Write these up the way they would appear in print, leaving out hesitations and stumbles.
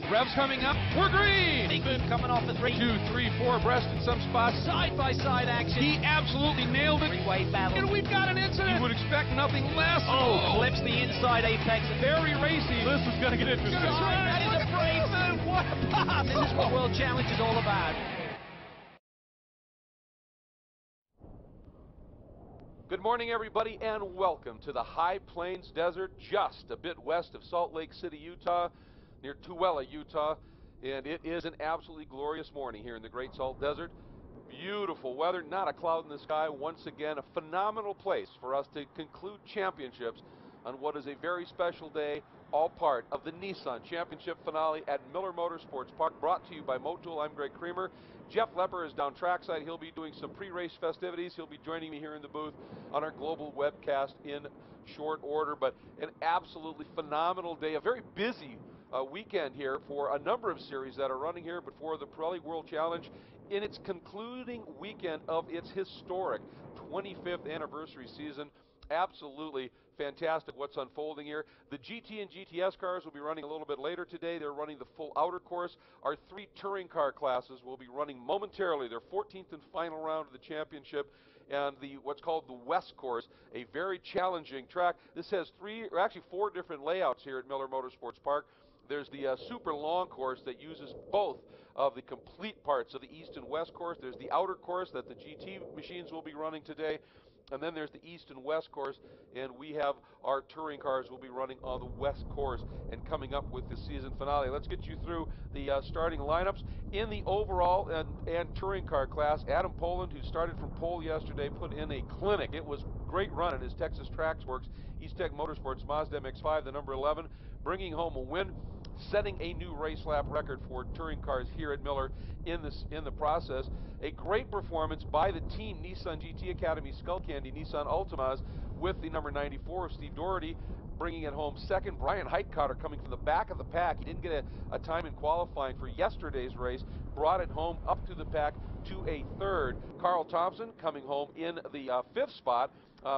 Revs coming up. We're green. Big boom coming off the 3. 2, 3, 4 abreast in some spots. Side-by-side action. He absolutely nailed it. Three-way battle. And we've got an incident. You would expect nothing less. Clips the inside apex. Very racy. This is going to get interesting. That is a brave move. What a pass. This is what World Challenge is all about. Good morning, everybody, and welcome to the High Plains Desert, just a bit west of Salt Lake City, Utah, near Tooele, Utah. And it is an absolutely glorious morning here in the Great Salt Desert. Beautiful weather, not a cloud in the sky. Once again, a phenomenal place for us to conclude championships on what is a very special day, all part of the Nissan Championship finale at Miller Motorsports Park, brought to you by Motul. I'm Greg Creamer. Jeff Lepper is down trackside. He'll be doing some pre-race festivities. He'll be joining me here in the booth on our global webcast in short order, but an absolutely phenomenal day, a very busy weekend here for a number of series that are running here, but for the Pirelli World Challenge in its concluding weekend of its historic 25th anniversary season. Absolutely fantastic what's unfolding here. The GT and GTS cars will be running a little bit later today. They're running the full outer course. Our 3 touring car classes will be running momentarily their 14th and final round of the championship, and the what's called the West course, a very challenging track. This has 4 different layouts here at Miller Motorsports Park. There's the super long course that uses both of the complete parts of the East and West course. There's the outer course that the GT machines will be running today. And then there's the East and West course, and we have our touring cars will be running on the West course and coming up with the season finale. Let's get you through the starting lineups. In the overall and touring car class, Adam Poland, who started from pole yesterday, put in a clinic. It was great run in his Texas Trax Works East Tech Motorsports Mazda MX-5, the number 11, bringing home a win, setting a new race lap record for touring cars here at Miller in the process. A great performance by the team Nissan GT Academy Skull Candy Nissan Ultimas with the number 94 of Steve Doherty, bringing it home second. Brian Heitkotter coming from the back of the pack. He didn't get a time in qualifying for yesterday's race, brought it home up to the pack to a third. Carl Thompson coming home in the 5th spot.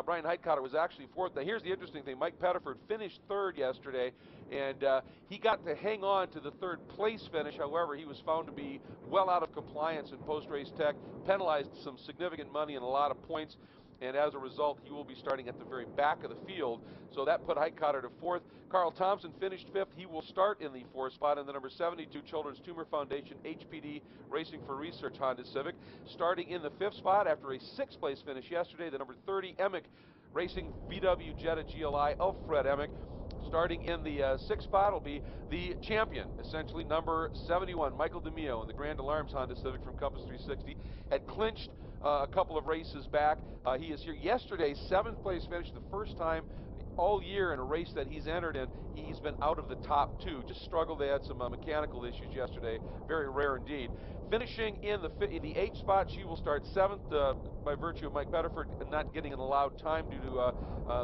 Brian Heitkotter was actually 4th. Now here's the interesting thing. Mike Pettiford finished 3rd yesterday, and he got to hang on to the 3rd place finish. However, he was found to be well out of compliance in post-race tech, penalized some significant money and a lot of points, and as a result, he will be starting at the very back of the field. So that put Heitkotter to 4th. Carl Thompson finished 5th. He will start in the 4th spot in the number 72 Children's Tumor Foundation HPD Racing for Research Honda Civic. Starting in the 5th spot after a 6th place finish yesterday, the number 30 Emick Racing VW Jetta GLI of Fred Emick. Starting in the 6th spot will be the champion, essentially number 71, Michael DeMio in the Grand Alarms Honda Civic from Compass 360. Had clinched a couple of races back. He is here. Yesterday's 7th place finish, the first time all year in a race that he's entered in. He's been out of the top 2. Just struggled. They had some mechanical issues yesterday. Very rare indeed. Finishing in the 8th spot, she will start 7th by virtue of Mike Pettiford not getting an allowed time due to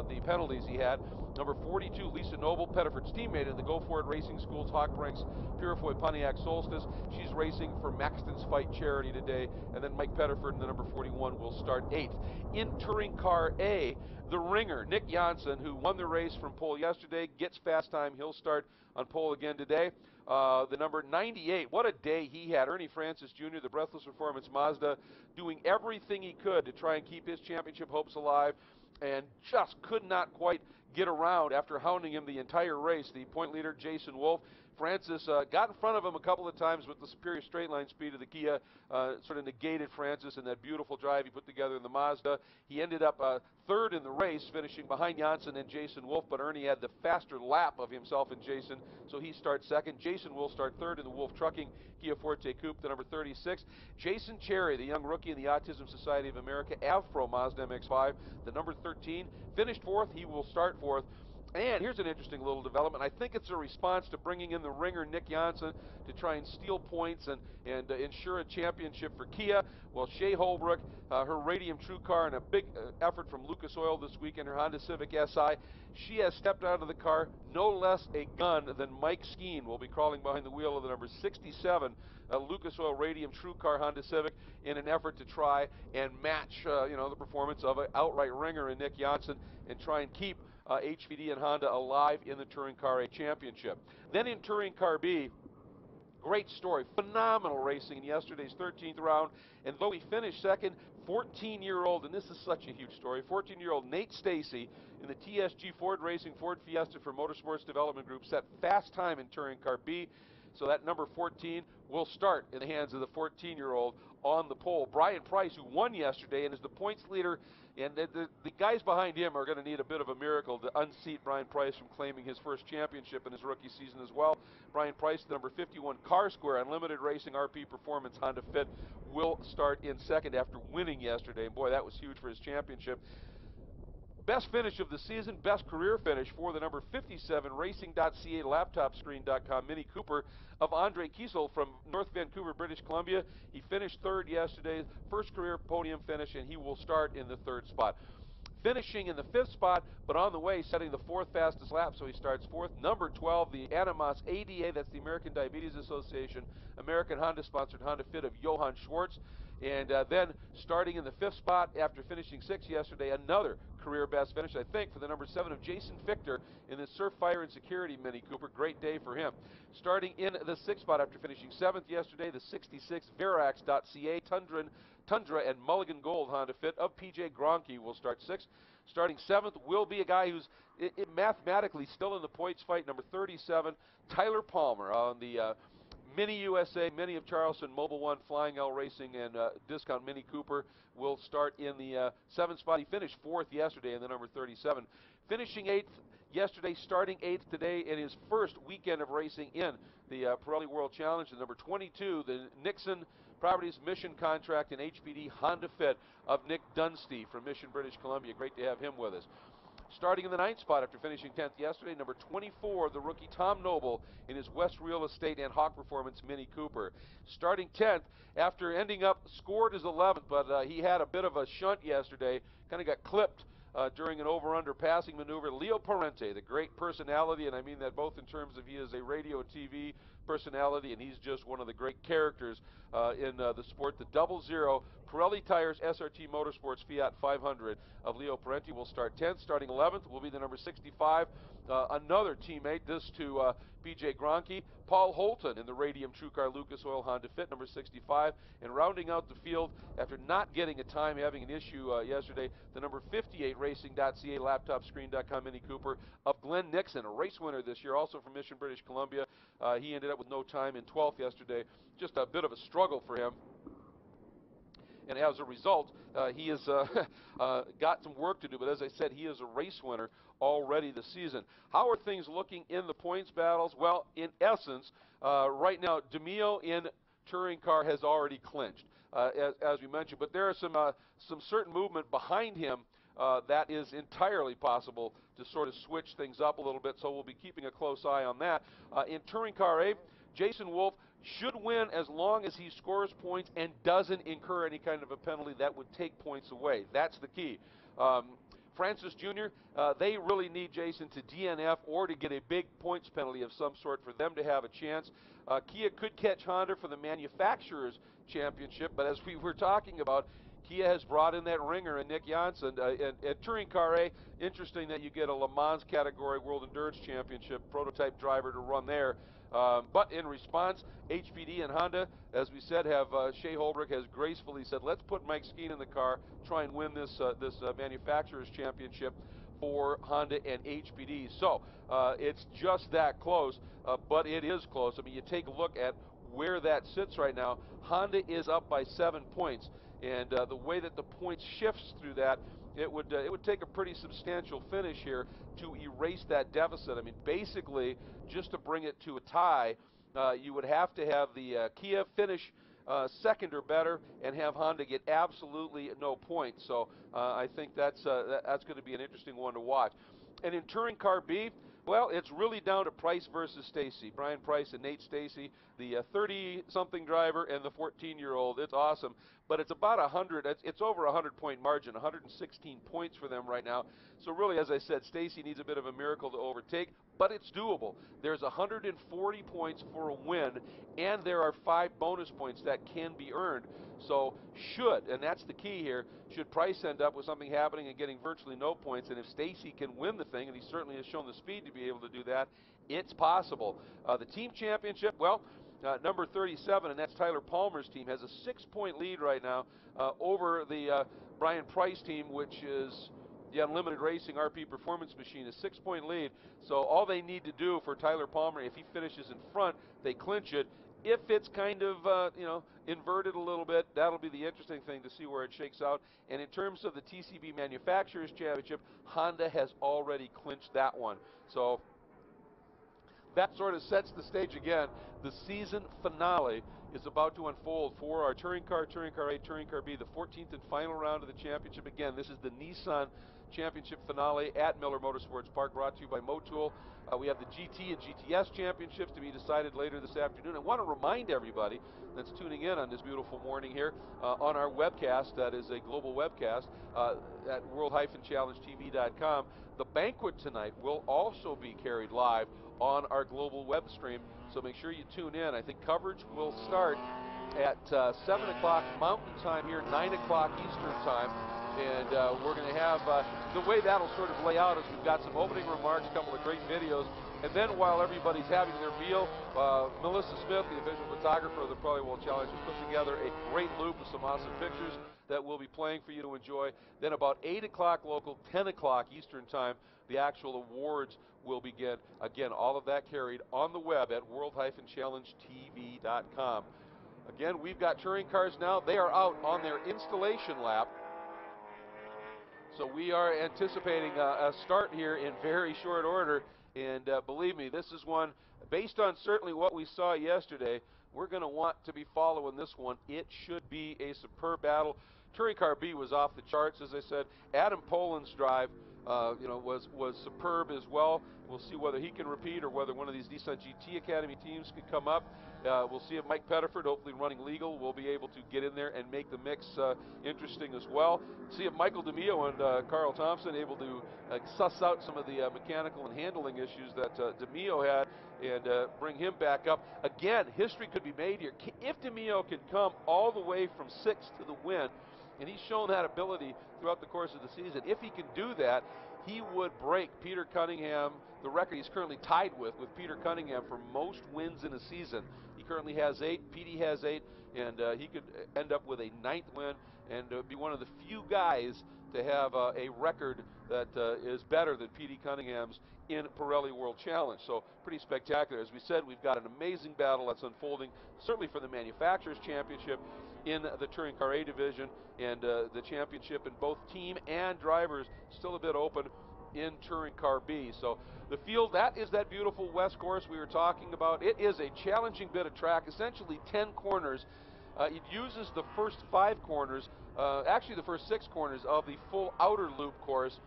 the penalties he had. Number 42, Lisa Noble, Pettiford's teammate in the Go For It Racing School's Hawk Ranks Purifoy Pontiac Solstice. She's racing for Maxton's Fight charity today. And then Mike Pettiford in the number 41 will start 8th. In Touring Car A, the ringer, Nick Janssen, who won the race from pole yesterday, gets fast time. He'll start on pole again today. The number 98, what a day he had. Ernie Francis Jr., the Breathless Performance Mazda, doing everything he could to try and keep his championship hopes alive, and just could not quite get around after hounding him the entire race. The point leader, Jason Wolf. Francis got in front of him a couple of times with the superior straight line speed of the Kia, sort of negated Francis and that beautiful drive he put together in the Mazda. He ended up 3rd in the race, finishing behind Janssen and Jason Wolf, but Ernie had the faster lap of himself and Jason, so he starts 2nd. Jason will start 3rd in the Wolf Trucking Kia Forte Coupe, the number 36. Jason Cherry, the young rookie in the Autism Society of America, Avpro Mazda MX-5, the number 13, finished 4th. He will start 4th. And here's an interesting little development. I think it's a response to bringing in the ringer Nick Janssen to try and steal points and ensure a championship for Kia. Well, Shea Holbrook, her Radium True Car, and a big effort from Lucas Oil this week in her Honda Civic Si, she has stepped out of the car. No less a gun than Mike Skeen will be crawling behind the wheel of the number 67 Lucas Oil Radium True Car Honda Civic in an effort to try and match the performance of an outright ringer in Nick Janssen and try and keep HVD and Honda alive in the Touring Car A Championship. Then in Touring Car B, Great story, phenomenal racing in yesterday's 13th round, and though he finished second, 14-year-old, and this is such a huge story, 14-year-old Nate Stacy in the TSG Ford Racing Ford Fiesta for Motorsports Development Group set fast time in Touring Car B. So that number 14 will start in the hands of the 14-year-old on the pole. Brian Price, who won yesterday and is the points leader, and the guys behind him are going to need a bit of a miracle to unseat Brian Price from claiming his first championship in his rookie season as well. Brian Price, the number 51 Car Square Unlimited Racing RP Performance Honda Fit, will start in second after winning yesterday. And boy, that was huge for his championship. Best finish of the season, best career finish for the number 57 Racing.ca LaptopScreen.com Mini Cooper of Andre Kiesel from North Vancouver, British Columbia. He finished third yesterday, first career podium finish, and he will start in the third spot. Finishing in the fifth spot, but on the way, setting the fourth fastest lap, so he starts fourth. Number 12, the Animas ADA, that's the American Diabetes Association, American Honda-sponsored Honda Fit of Johann Schwartz. And then starting in the fifth spot after finishing sixth yesterday, another career best finish, I think, for the number 7 of Jason Fichter in the Surf, Fire, and Security Mini Cooper. Great day for him. Starting in the sixth spot after finishing seventh yesterday, the 66 Verax.ca Tundra and Mulligan Gold Honda Fit of PJ Gronke will start sixth. Starting seventh will be a guy who's mathematically still in the points fight, number 37, Tyler Palmer on the Mini USA, Mini of Charleston, Mobile One, Flying L Racing, and Discount Mini Cooper will start in the seventh spot. He finished fourth yesterday in the number 37. Finishing eighth yesterday, starting eighth today in his first weekend of racing in the Pirelli World Challenge, the number 22, the Nixon Properties Mission Contract and HPD Honda Fit of Nick Dunstey from Mission, British Columbia. Great to have him with us. Starting in the ninth spot after finishing 10th yesterday, number 24, the rookie Tom Noble in his West Real Estate and Hawk Performance Mini Cooper. Starting 10th after ending up scored as 11th, but he had a bit of a shunt yesterday, kind of got clipped during an over-under passing maneuver. Leo Parente, the great personality, and I mean that both in terms of he is a radio and TV personality, and he's just one of the great characters in the sport. The 00 Pirelli Tires SRT Motorsports Fiat 500 of Leo Parente will start 10th. Starting 11th will be the number 65, another teammate, this to PJ Gronke, Paul Holton in the Radium TrueCar Lucas Oil Honda Fit, number 65. And rounding out the field, after not getting a time, having an issue yesterday, the number 58 Racing.ca LaptopScreen.com Mini Cooper of Glenn Nixon, a race winner this year, also from Mission, British Columbia. He ended up with no time in 12th yesterday. Just a bit of a struggle for him. And as a result, he has got some work to do. But as I said, he is a race winner already this season. How are things looking in the points battles? Well, in essence, right now, DeMio in Touring Car has already clinched, as we mentioned. But there are some certain movement behind him that is entirely possible to sort of switch things up a little bit. So we'll be keeping a close eye on that. In Touring Car A, Jason Wolf should win as long as he scores points and doesn't incur any kind of a penalty that would take points away. That's the key. Francis Jr., they really need Jason to DNF or to get a big points penalty of some sort for them to have a chance. Kia could catch Honda for the Manufacturers Championship, but as we were talking about, Kia has brought in that ringer and Nick Janssen. At Touring Car A, interesting that you get a Le Mans category World Endurance Championship prototype driver to run there. But in response, HPD and Honda, as we said, have Shea Holbrook has gracefully said, let's put Mike Skeen in the car, try and win this Manufacturers Championship for Honda and HPD. So it's just that close, but it is close. I mean, you take a look at where that sits right now. Honda is up by 7 points, and the way that the points shifts through that, it would take a pretty substantial finish here to erase that deficit. I mean, basically, just to bring it to a tie, you would have to have the Kia finish second or better and have Honda get absolutely no points. So I think that's going to be an interesting one to watch. And in Touring Car B, well, it's really down to Price versus Stacy. Brian Price and Nate Stacy, the 30-something driver and the 14-year-old. It's awesome, but it's about 100. It's over a 100-point margin, 116 points for them right now. So really, as I said, Stacy needs a bit of a miracle to overtake, but it's doable. There's 140 points for a win, and there are 5 bonus points that can be earned. So and that's the key here, should Price end up with something happening and getting virtually no points, and if Stacy can win the thing, and he certainly has shown the speed to be able to do that, it's possible. The team championship, well, Number 37, and that's Tyler Palmer's team, has a 6-point lead right now over the Brian Price team, which is the Unlimited Racing RP Performance Machine, a 6-point lead. So all they need to do for Tyler Palmer, if he finishes in front, they clinch it. If it's kind of, inverted a little bit, that'll be the interesting thing to see where it shakes out. And in terms of the TCB Manufacturers Championship, Honda has already clinched that one. So that sort of sets the stage again. The season finale is about to unfold for our Touring Car A, Touring Car B, the 14th and final round of the championship. Again, this is the Nissan Championship finale at Miller Motorsports Park, brought to you by Motul. We have the GT and GTS championships to be decided later this afternoon. I want to remind everybody that's tuning in on this beautiful morning here on our webcast, that is a global webcast at world-challengetv.com. The banquet tonight will also be carried live on our global web stream, so make sure you tune in. I think coverage will start at 7 o'clock Mountain Time here, 9 o'clock Eastern Time. And we're going to have, the way that'll sort of lay out is we've got some opening remarks, a couple of great videos, and then while everybody's having their meal, Melissa Smith, the official photographer of the Pirelli World Challenge, has put together a great loop with some awesome pictures that we'll be playing for you to enjoy. Then about 8 o'clock local, 10 o'clock Eastern Time, the actual awards will begin. Again, all of that carried on the web at world-challengetv.com. Again, we've got touring cars now. They are out on their installation lap. So we are anticipating a start here in very short order, and believe me, this is one, based on certainly what we saw yesterday, we're going to want to be following this one. It should be a superb battle. Touring Car B was off the charts, as I said. Adam Poland's drive was superb as well. We'll see whether he can repeat or whether one of these Nissan GT Academy teams can come up. We'll see if Mike Pettiford, hopefully running legal, will be able to get in there and make the mix interesting as well. See if Michael DeMio and Carl Thompson able to suss out some of the mechanical and handling issues that DeMio had and bring him back up. Again, history could be made here. If DeMio can come all the way from 6th to the win, and he's shown that ability throughout the course of the season, if he can do that, he would break Peter Cunningham, the record he's currently tied with Peter Cunningham for most wins in a season. He currently has 8, Petey has 8, and he could end up with a 9th win and be one of the few guys to have a record that is better than Petey Cunningham's in Pirelli World Challenge. So pretty spectacular. As we said, we've got an amazing battle that's unfolding, certainly for the Manufacturers Championship in the Touring Car A division, and the championship in both team and drivers still a bit open in Touring Car B. So the field, that is that beautiful west course we were talking about. It is a challenging bit of track, essentially 10 corners. It uses the first 5 corners, actually the first 6 corners of the full outer loop course,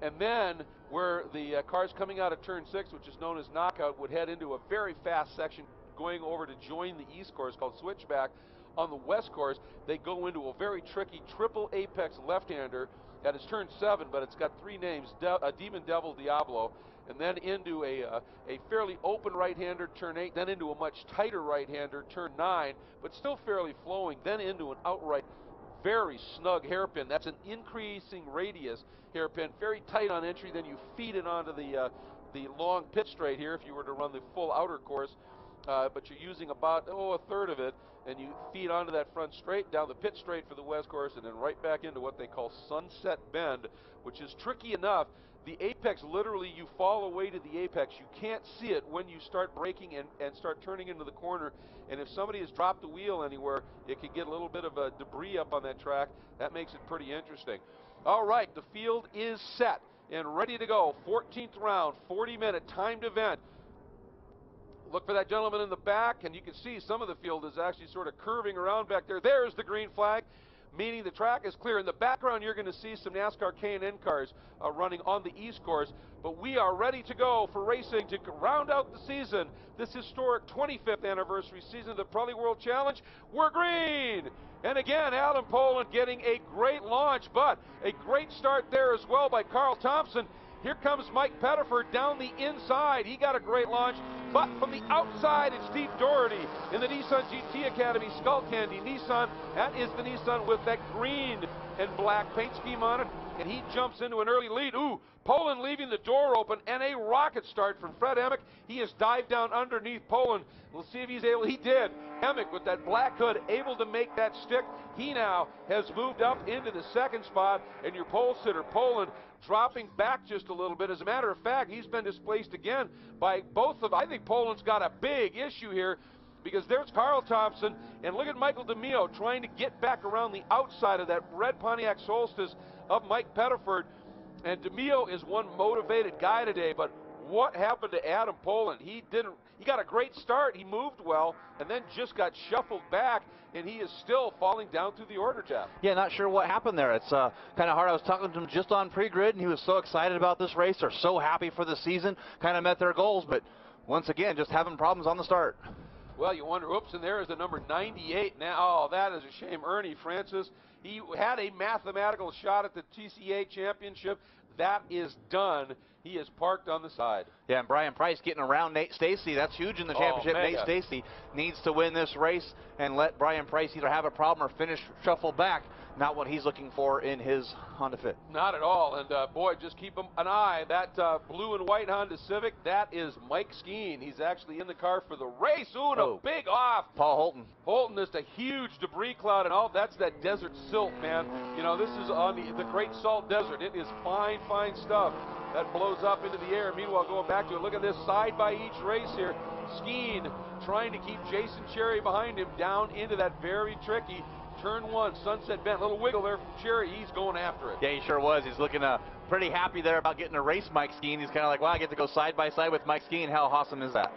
and then where the cars coming out of turn 6, which is known as knockout, would head into a very fast section going over to join the east course called switchback. On the west course, they go into a very tricky triple apex left-hander that is turn 7, but it's got 3 names, Demon Devil Diablo, and then into a fairly open right-hander, turn 8, then into a much tighter right-hander, turn 9, but still fairly flowing, then into an outright very snug hairpin. That's an increasing radius hairpin, very tight on entry, then you feed it onto the long pit straight here if you were to run the full outer course, but you're using about, a third of it, and you feed onto that front straight, down the pit straight for the west course, and then right back into what they call Sunset Bend, which is tricky enough. The apex, literally, you fall away to the apex. You can't see it when you start braking and start turning into the corner. And if somebody has dropped the wheel anywhere, it can get a little bit of debris up on that track. That makes it pretty interesting. All right, the field is set and ready to go. 14th round, 40-minute timed event. Look for that gentleman in the back, and you can see some of the field is actually sort of curving around back there. There's the green flag, meaning the track is clear. In the background, you're going to see some NASCAR K&N cars running on the east course, but we are ready to go for racing to round out the season, this historic 25th anniversary season of the Pirelli World Challenge. We're green! And again, Adam Poland getting a great launch, but a great start there as well by Carl Thompson. Here comes Mike Pettiford down the inside. He got a great launch, but from the outside, it's Steve Doherty in the Nissan GT Academy Skull Candy Nissan. That is the Nissan with that green and black paint scheme on it. and he jumps into an early lead. Ooh, Poland leaving the door open, and a rocket start from Fred Emick. He has dived down underneath Poland. We'll see if he's able. He did. Emick with that black hood able to make that stick. He now has moved up into the second spot, and your pole sitter Poland dropping back just a little bit. As a matter of fact, he's been displaced again by both of. I think Poland's got a big issue here, because there's Carl Thompson, and look at Michael DeMeo trying to get back around the outside of that red Pontiac Solstice of Mike Pettiford. And DeMeo is one motivated guy today, but what happened to Adam Poland? He got a great start, he moved well, and then just got shuffled back, and he is still falling down through the order, Jeff. Yeah, not sure what happened there. It's kind of hard. I was talking to him just on pre-grid, and he was so excited about this race. They're so happy for the season, kind of met their goals, but once again, just having problems on the start. Well, you wonder, oops, and there is the number 98 now. Oh, that is a shame. Ernie Francis, he had a mathematical shot at the TCA championship. That is done. He is parked on the side. Yeah, and Brian Price getting around Nate Stacey. That's huge in the championship. Nate Stacey needs to win this race and let Brian Price either have a problem or finish shuffle back. Not what he's looking for in his Honda Fit. Not at all. And boy, just keep an eye. That blue and white Honda Civic, that is Mike Skeen. He's actually in the car for the race. Ooh, and a big off. Paul Holton. Holton is a huge debris cloud, and all that's that desert silt, man. You know, this is on the Great Salt Desert. It is fine, fine stuff that blows up into the air. Meanwhile, going back to it, look at this side by each race here. Skeen trying to keep Jason Cherry behind him down into that very tricky turn one, Sunset Bend. Little wiggle there from Cherry. He's going after it. Yeah, he sure was. He's looking pretty happy there about getting to race Mike Skeen. He's kind of like, wow, I get to go side by side with Mike Skeen. How awesome is that?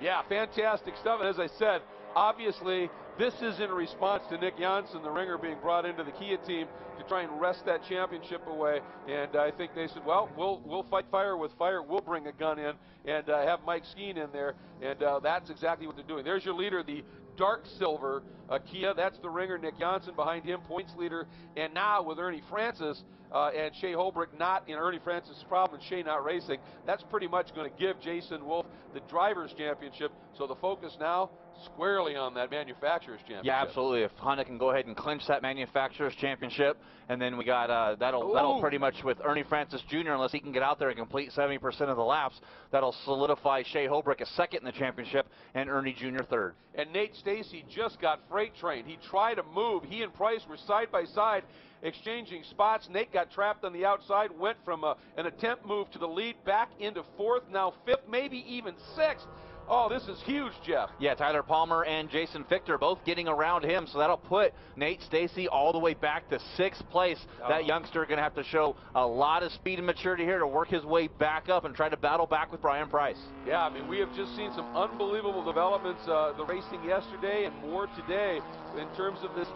Yeah, fantastic stuff. And as I said, obviously, this is in response to Nick Janssen, the ringer, being brought into the Kia team to try and wrest that championship away. And I think they said, well, we'll fight fire with fire. We'll bring a gun in and have Mike Skeen in there. And that's exactly what they're doing. There's your leader, the dark silver Kia. That's the ringer, Nick Janssen. Behind him, points leader. And now with Ernie Francis and Shea Holbrook not in Ernie Francis' problem and Shea not racing, that's pretty much going to give Jason Wolf the Drivers' Championship. So the focus now squarely on that Manufacturers' Championship. Yeah, absolutely. If Honda can go ahead and clinch that Manufacturers' Championship, and then we got that'll pretty much, with Ernie Francis Jr., unless he can get out there and complete 70% of the laps, that'll solidify Shea Holbrook a second in the championship and Ernie Jr. third. And Nate Stacey just got freight trained. He tried to move. He and Price were side by side exchanging spots. Nate got trapped on the outside, went from an attempt move to the lead back into fourth, now fifth, maybe even sixth. Oh, this is huge, Jeff. Yeah, Tyler Palmer and Jason Fichter both getting around him, so that'll put Nate Stacey all the way back to sixth place. That youngster going to have to show a lot of speed and maturity here to work his way back up and try to battle back with Brian Price. Yeah, I mean, we have just seen some unbelievable developments, the racing yesterday and more today in terms of this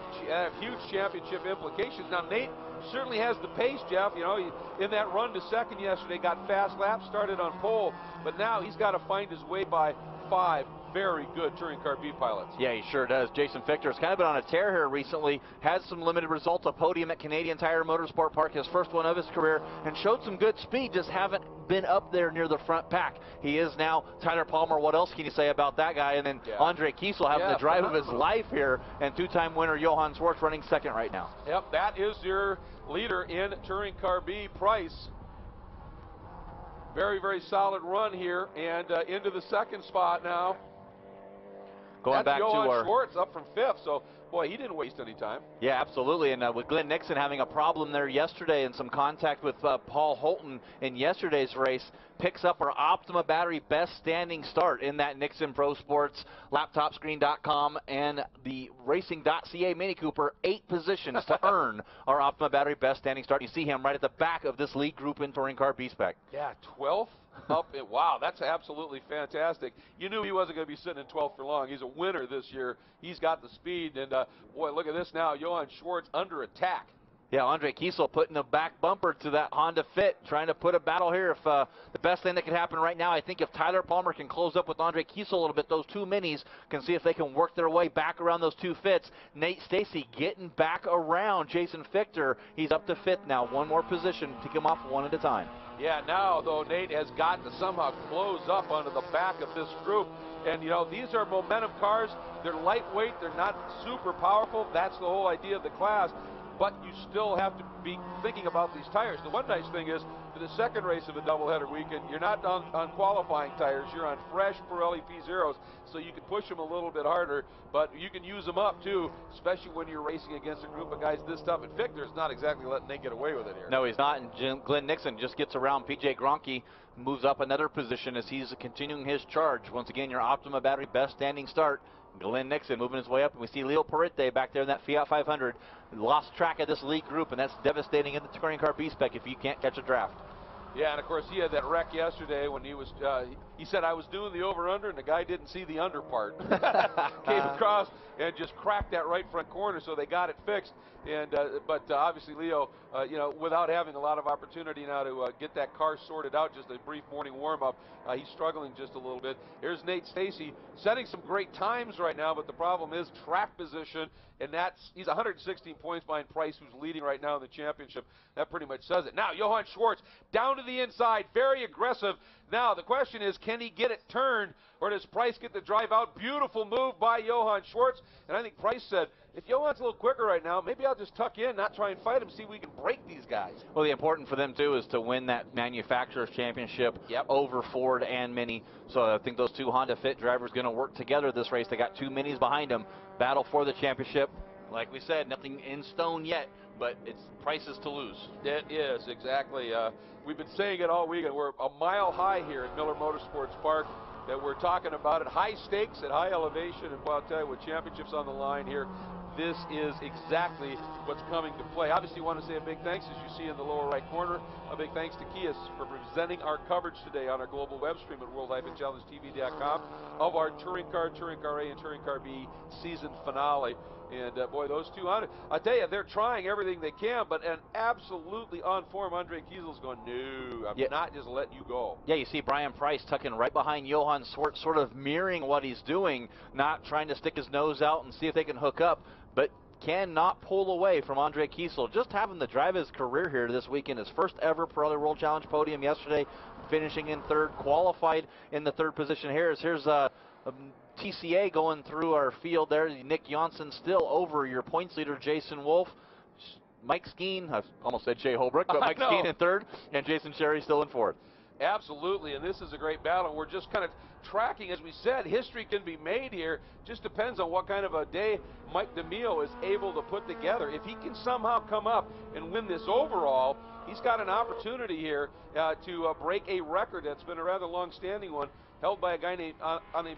huge championship implications. Now, Nate certainly has the pace, Jeff. You know, he, in that run to second yesterday, got fast laps, started on pole, but now he's got to find his way by 5 very good touring car B pilots. Yeah, he sure does. Jason Fichter's kind of been on a tear here recently, has some limited results, a podium at Canadian Tire Motorsport Park, his first one of his career, and showed some good speed, just haven't been up there near the front pack. He is now Tyler Palmer. What else can you say about that guy? And then Andre Kiesel having the drive of his life here, and two-time winner Johan Swartz running second right now. Yep, that is your leader in touring car B, Price. Very, very solid run here, and into the second spot now. Going back Johan to our Swartz up from fifth, so boy, he didn't waste any time. Yeah, absolutely. And with Glenn Nixon having a problem there yesterday and some contact with Paul Holton in yesterday's race, picks up our Optima battery best standing start in that Nixon Pro Sports, laptopscreen.com, and the racing.ca Mini Cooper, 8 positions to earn our Optima battery best standing start. You see him right at the back of this lead group in Touring Car B-Spec. Yeah, 12th up. Wow, that's absolutely fantastic. You knew he wasn't going to be sitting in 12th for long. He's a winner this year. He's got the speed, and boy, look at this now. Johan Swartz under attack. Yeah, Andre Kiesel putting the back bumper to that Honda Fit, trying to put a battle here. If the best thing that could happen right now, I think if Tyler Palmer can close up with Andre Kiesel a little bit, those two minis can see if they can work their way back around those two Fits. Nate Stacey getting back around Jason Fichter. He's up to fifth now. One more position. Take him off one at a time. Yeah, now, though, Nate has got to somehow close up onto the back of this group. And, you know, these are momentum cars. They're lightweight. They're not super powerful. That's the whole idea of the class. but you still have to be thinking about these tires. The one nice thing is, for the second race of a doubleheader weekend, you're not on qualifying tires. You're on fresh Pirelli P0s, so you can push them a little bit harder, but you can use them up too, especially when you're racing against a group of guys this tough. And Victor's not exactly letting Nate get away with it here. No, he's not, and Glenn Nixon just gets around PJ Gronke, moves up another position as he's continuing his charge. Once again, your Optima battery best standing start. Glenn Nixon moving his way up, and we see Leo Perrette back there in that Fiat 500. Lost track of this lead group, and that's devastating in the touring car B-Spec if you can't catch a draft. Yeah, and of course he had that wreck yesterday when he was, he said, I was doing the over-under, and the guy didn't see the under part. Came across and just cracked that right front corner, so they got it fixed. And but obviously Leo, you know, without having a lot of opportunity now to get that car sorted out, just a brief morning warm-up, he's struggling just a little bit. Here's Nate Stacey setting some great times right now, but the problem is track position, and he's 116 points behind Price, who's leading right now in the championship. That pretty much says it. Now Johann Schwartz down to the inside, very aggressive. Now the question is, can he get it turned, or does Price get the drive out? Beautiful move by Johann Schwartz, and I think Price said, if Johann's a little quicker right now, maybe I'll just tuck in, not try and fight him, see if we can break these guys. Well, the important for them too is to win that manufacturer's championship over Ford and Mini. So I think those two Honda Fit drivers going to work together this race. They got two Minis behind them. Battle for the championship. Like we said, nothing in stone yet, but it's Price's to lose. It is, exactly. We've been saying it all weekend. We're a mile high here at Miller Motorsports Park, that we're talking about it. High stakes at high elevation, and boy, I'll tell you, with championships on the line here, this is exactly what's coming to play. Obviously, want to say a big thanks, as you see in the lower right corner, a big thanks to Kias for presenting our coverage today on our global web stream at world-challengetv.com of our Touring Car A, and Touring Car B season finale. And boy, those 200, I tell you, they're trying everything they can, but an absolutely on form Andre Kiesel's going, no, I'm not just letting you go. Yeah, you see Brian Price tucking right behind Johann Schwartz, sort of mirroring what he's doing, not trying to stick his nose out and see if they can hook up, but cannot pull away from Andre Kiesel. Just having the drive of his career here this weekend, his first ever Pirelli World Challenge podium yesterday, finishing in third, qualified in the third position. Here's TCA going through our field there. Nick Janssen still over your points leader, Jason Wolf. Mike Skeen, I almost said Shea Holbrook, but Mike Skeen in third, and Jason Sherry still in fourth. Absolutely, and this is a great battle. We're just kind of tracking, as we said, history can be made here. Just depends on what kind of a day Mike DeMille is able to put together. If he can somehow come up and win this overall, he's got an opportunity here to break a record that's been a rather long-standing one, held by a guy named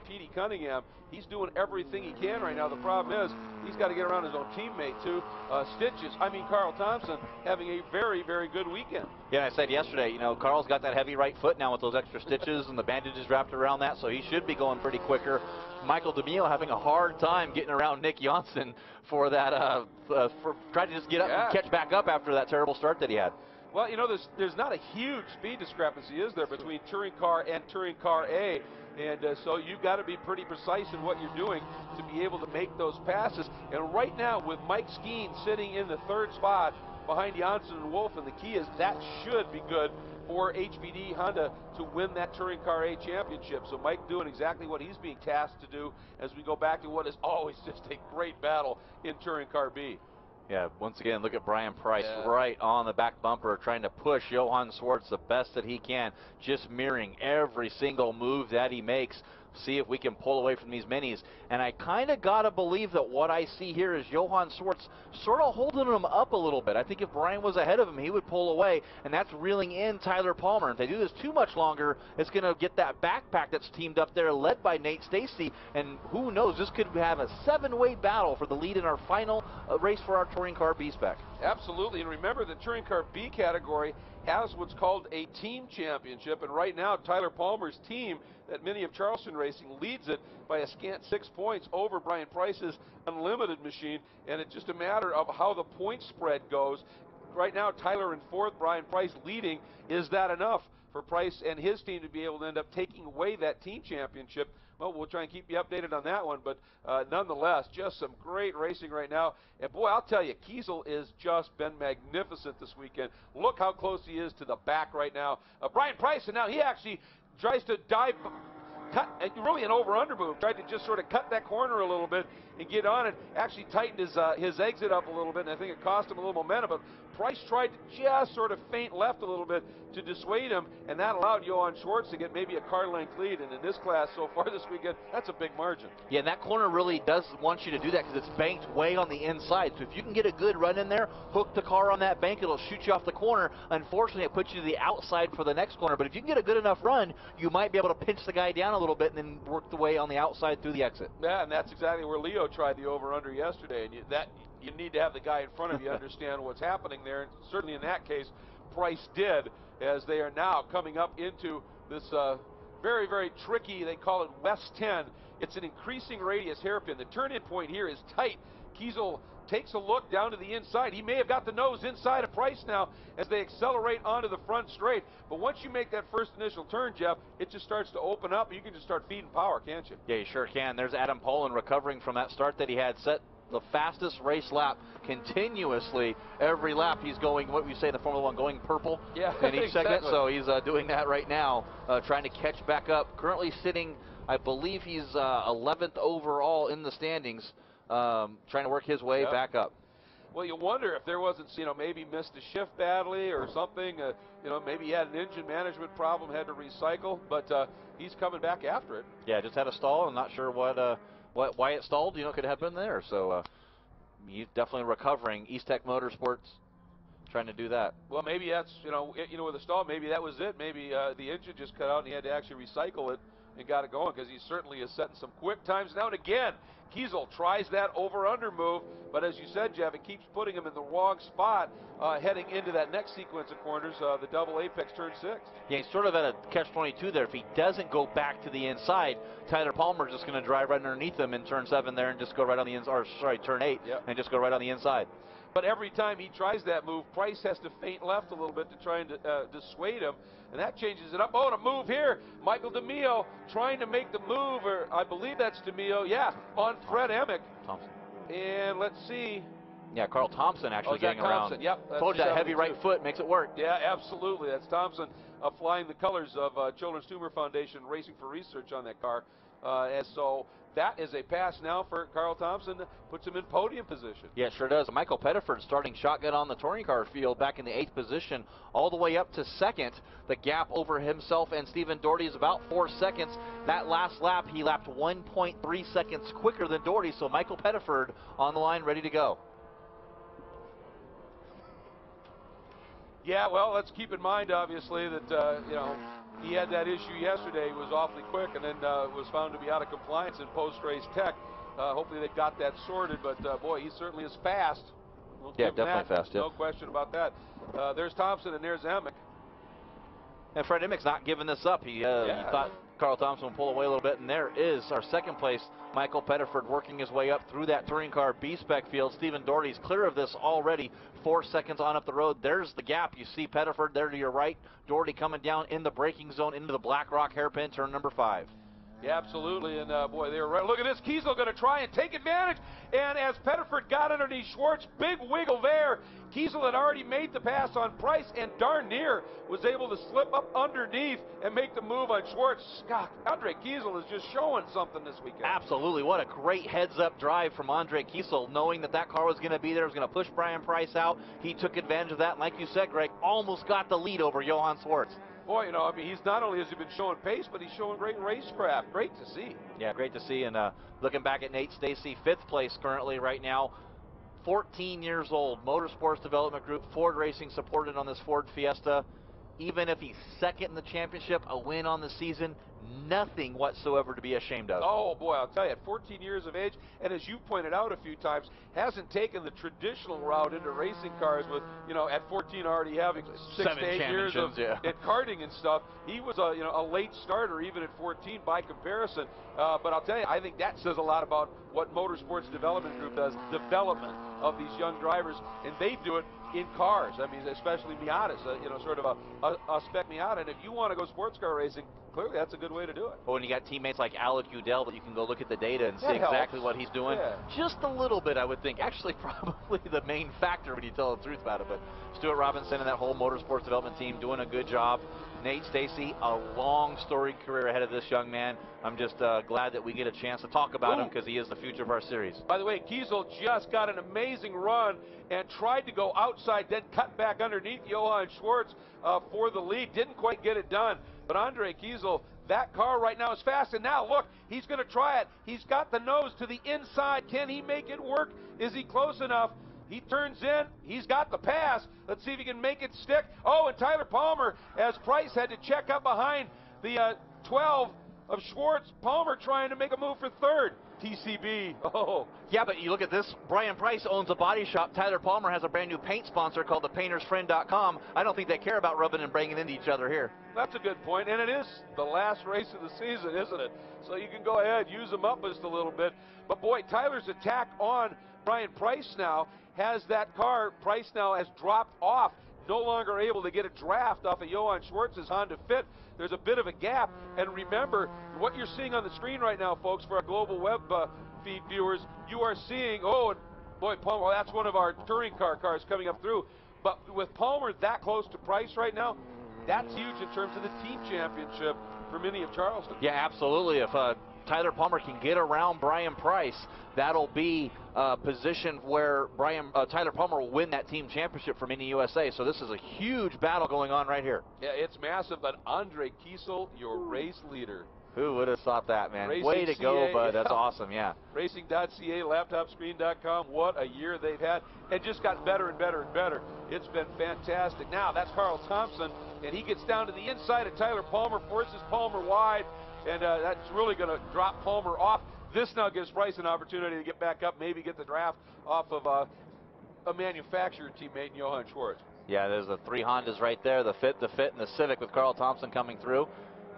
Petey Cunningham. He's doing everything he can right now. The problem is he's got to get around his own teammate too. Carl Thompson having a very, very good weekend. Yeah, I said yesterday, you know, Carl's got that heavy right foot now with those extra stitches and the bandages wrapped around that, so he should be going pretty quicker. Michael DeMille having a hard time getting around Nick Janssen for that, for trying to just get up and catch back up after that terrible start that he had. Well, you know, there's not a huge speed discrepancy, is there, between Touring Car and Touring Car A, and so you've got to be pretty precise in what you're doing to be able to make those passes. And right now, with Mike Skeen sitting in the third spot behind Janssen and Wolf and the Kias, that should be good for HBD Honda to win that Touring Car A championship. So Mike doing exactly what he's being tasked to do as we go back to what is always just a great battle in Touring Car B. Yeah, once again, look at Brian Price right on the back bumper, trying to push Johann Schwartz the best that he can, just mirroring every single move that he makes. See if we can pull away from these minis. And I kind of got to believe that what I see here is Johann Schwartz sort of holding him up a little bit. I think if Brian was ahead of him, he would pull away, and that's reeling in Tyler Palmer. If they do this too much longer, it's going to get that backpack that's teamed up there, led by Nate Stacey, and who knows, this could have a 7-way battle for the lead in our final race for our Touring Car B-Spec. Absolutely, and remember the Touring Car B category has what's called a team championship, and right now Tyler Palmer's team that Mini of Charleston Racing leads it by a scant 6 points over Brian Price's Unlimited machine, and it's just a matter of how the point spread goes. Right now Tyler in fourth, Brian Price leading. Is that enough for Price and his team to be able to end up taking away that team championship? Well, we'll try and keep you updated on that one, but nonetheless, just some great racing right now. And boy, I'll tell you, Kiesel has just been magnificent this weekend. Look how close he is to the back right now. Brian Price, and now he actually tries to dive cut, really an over-under move, tried to just sort of cut that corner a little bit and get on it, actually tightened his exit up a little bit, and I think it cost him a little momentum, but Price tried to just sort of feint left a little bit to dissuade him, and that allowed Johan Schwartz to get maybe a car length lead, and in this class so far this weekend, that's a big margin. Yeah, and that corner really does want you to do that because it's banked way on the inside. So if you can get a good run in there, hook the car on that bank, it'll shoot you off the corner. Unfortunately, it puts you to the outside for the next corner, but if you can get a good enough run, you might be able to pinch the guy down a little bit and then work the way on the outside through the exit. Yeah, and that's exactly where Leo tried the over-under yesterday, and you need to have the guy in front of you understand what's happening there, and certainly in that case, Price did, as they are now coming up into this very, very tricky, they call it West 10. It's an increasing radius hairpin. The turn-in point here is tight. Kiesel takes a look down to the inside. He may have got the nose inside of Price now as they accelerate onto the front straight. But once you make that first initial turn, Jeff, it just starts to open up. You can just start feeding power, can't you? Yeah, you sure can. There's Adam Poland recovering from that start that he had, set the fastest race lap continuously. Every lap he's going, what we say in the Formula One, going purple in each segment. So he's doing that right now, trying to catch back up. Currently sitting, I believe he's 11th overall in the standings, trying to work his way back up. Well, you wonder if there wasn't, maybe missed a shift badly or something. Maybe he had an engine management problem, had to recycle, but he's coming back after it. Yeah, just had a stall. I'm not sure why it stalled. Could have been there. So he's definitely recovering. East Tech Motorsports trying to do that. Well, maybe that's with a stall. Maybe that was it. Maybe the engine just cut out and he had to actually recycle it and got it going, because he certainly is setting some quick times now. And again, Kiesel tries that over-under move, but as you said, Jeff, it keeps putting him in the wrong spot heading into that next sequence of corners, the double apex turn 6. Yeah, he's sort of at a catch-22 there. If he doesn't go back to the inside, Tyler Palmer's just going to drive right underneath him in turn 7 there and just go right on the inside, or sorry, turn 8, and just go right on the inside. But every time he tries that move, Price has to feint left a little bit to try and dissuade him, and that changes it up. Oh, and a move here. Michael DeMio trying to make the move, or I believe that's DeMio, on Fred Emick. Thompson. And let's see. Yeah, Carl Thompson actually getting Thompson? around. Yep. Told you that heavy right foot makes it work. Yeah, absolutely. That's Thompson flying the colors of Children's Tumor Foundation, Racing for Research on that car. And so that is a pass now for Carl Thompson, puts him in podium position. Yeah, sure does. Michael Pettiford starting shotgun on the touring car field back in the 8th position, all the way up to 2nd. The gap over himself and Stephen Doherty is about 4 seconds. That last lap, he lapped 1.3 seconds quicker than Doherty, so Michael Pettiford on the line, ready to go. Yeah, well, let's keep in mind, obviously, that, he had that issue yesterday. He was awfully quick and then was found to be out of compliance in post-race tech. Hopefully they got that sorted, but boy, he certainly is fast. Yeah, definitely fast. No question about that. There's Thompson and there's Emick. And Fred Emick's not giving this up. He thought Carl Thompson would pull away a little bit, and there is our 2nd place, Michael Pettiford, working his way up through that touring car B-spec field. Stephen Doherty's clear of this already, 4 seconds on up the road. There's the gap. You see Pettiford there to your right. Doherty coming down in the braking zone into the Black Rock hairpin, turn number 5. Yeah, absolutely, and boy, they were right. Look at this, Kiesel going to try and take advantage, and as Pettiford got underneath Schwartz, big wiggle there. Kiesel had already made the pass on Price and darn near was able to slip up underneath and make the move on Schwartz. Scott, Andre Kiesel is just showing something this weekend. Absolutely, what a great heads-up drive from Andre Kiesel, knowing that car was going to be there, was going to push Brian Price out. He took advantage of that, and like you said, Greg, almost got the lead over Johan Schwartz. Boy, he's not only has he been showing pace, but he's showing great racecraft. Great to see. Yeah, great to see. And looking back at Nate Stacy, 5th place currently right now. 14 years old, Motorsports Development Group, Ford Racing supported on this Ford Fiesta. Even if he's 2nd in the championship, a win on the season, nothing whatsoever to be ashamed of. Oh boy, I'll tell you, at 14 years of age, and as you pointed out a few times, hasn't taken the traditional route into racing cars with, at 14 already having 6 to 8 years of at karting and stuff. He was a late starter even at 14 by comparison. But I'll tell you, I think that says a lot about what Motorsports Development Group does, development of these young drivers, and they do it in cars. I mean, especially Miatas, sort of a spec Miata. And if you want to go sports car racing, clearly that's a good way to do it. Well, when you got teammates like Alec Udell that you can go look at the data and see exactly what he's doing. Yeah. Just a little bit, I would think. Actually, probably the main factor when you tell the truth about it. But Stuart Robinson and that whole Motorsports Development team doing a good job. Nate Stacey, a long storied career ahead of this young man. I'm just glad that we get a chance to talk about him because he is the future of our series. By the way, Kiesel just got an amazing run and tried to go outside, then cut back underneath Johann Schwartz for the lead. Didn't quite get it done. But Andre Kiesel, that car right now is fast. And now, look, he's going to try it. He's got the nose to the inside. Can he make it work? Is he close enough? He turns in. He's got the pass. Let's see if he can make it stick. Oh, and Tyler Palmer, as Price had to check up behind the 12 of Schwartz. Palmer trying to make a move for third. TCB. Oh. Yeah, but you look at this. Brian Price owns a body shop. Tyler Palmer has a brand new paint sponsor called thepaintersfriend.com. I don't think they care about rubbing and banging into each other here. That's a good point, and it is the last race of the season, isn't it? So you can go ahead, use them up just a little bit. But boy, Tyler's attack on Brian Price now has that car. Price now has dropped off, no longer able to get a draft off of Johann Schwartz's Honda Fit. There's a bit of a gap, and remember what you're seeing on the screen right now, folks, for our global web feed viewers. You are seeing, oh, and boy, Palmer, well, that's one of our touring cars coming up through. But with Palmer that close to Price right now, that's huge in terms of the team championship for Mini of Charleston. Yeah, absolutely. If Tyler Palmer can get around Brian Price, that'll be a position where Tyler Palmer will win that team championship for Mini USA. So this is a huge battle going on right here. Yeah, it's massive, but Andre Kiesel, your race leader. Who would have thought that, man? Racing Way to go, CA, bud. That's awesome, yeah. Racing.ca, laptopscreen.com, what a year they've had. And just got better and better and better. It's been fantastic. Now, that's Carl Thompson, and he gets down to the inside of Tyler Palmer, forces Palmer wide, and that's really going to drop Palmer off. This now gives Price an opportunity to get back up, maybe get the draft off of a manufacturer teammate, Johann Schwartz. Yeah, there's the three Hondas right there, the Fit, and the Civic with Carl Thompson coming through.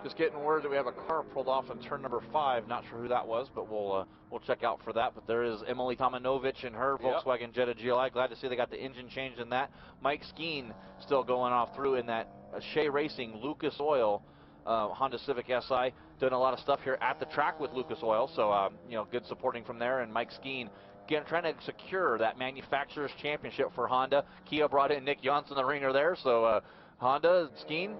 Just getting word that we have a car pulled off in turn number 5. Not sure who that was, but we'll check out for that. But there is Emily Tomanovich in her Volkswagen Jetta GLI. Glad to see they got the engine changed in that. Mike Skeen still going off through in that Shea Racing Lucas Oil Honda Civic Si. Doing a lot of stuff here at the track with Lucas Oil. So, you know, good supporting from there. And Mike Skeen, again, trying to secure that manufacturer's championship for Honda. Kia brought in Nick Janssen, the ringer there. So, Honda, Skeen,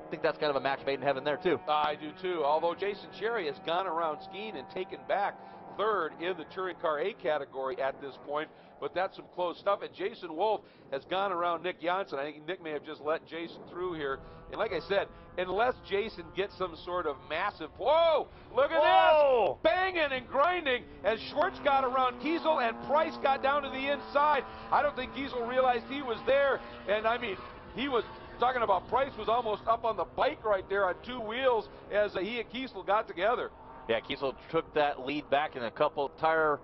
I think that's kind of a match made in heaven there, too. I do, too. Although Jason Cherry has gone around Skeen and taken back third in the Touring Car A category at this point. But that's some close stuff. And Jason Wolf has gone around Nick Janssen. I think Nick may have just let Jason through here. And like I said, unless Jason gets some sort of massive... Whoa! Look at this! Banging and grinding as Schwartz got around Kiesel and Price got down to the inside. I don't think Kiesel realized he was there. And, I mean, he was... Talking about Price was almost up on the bike right there on 2 wheels as he and Kiesel got together. Yeah, Kiesel took that lead back, and a couple tire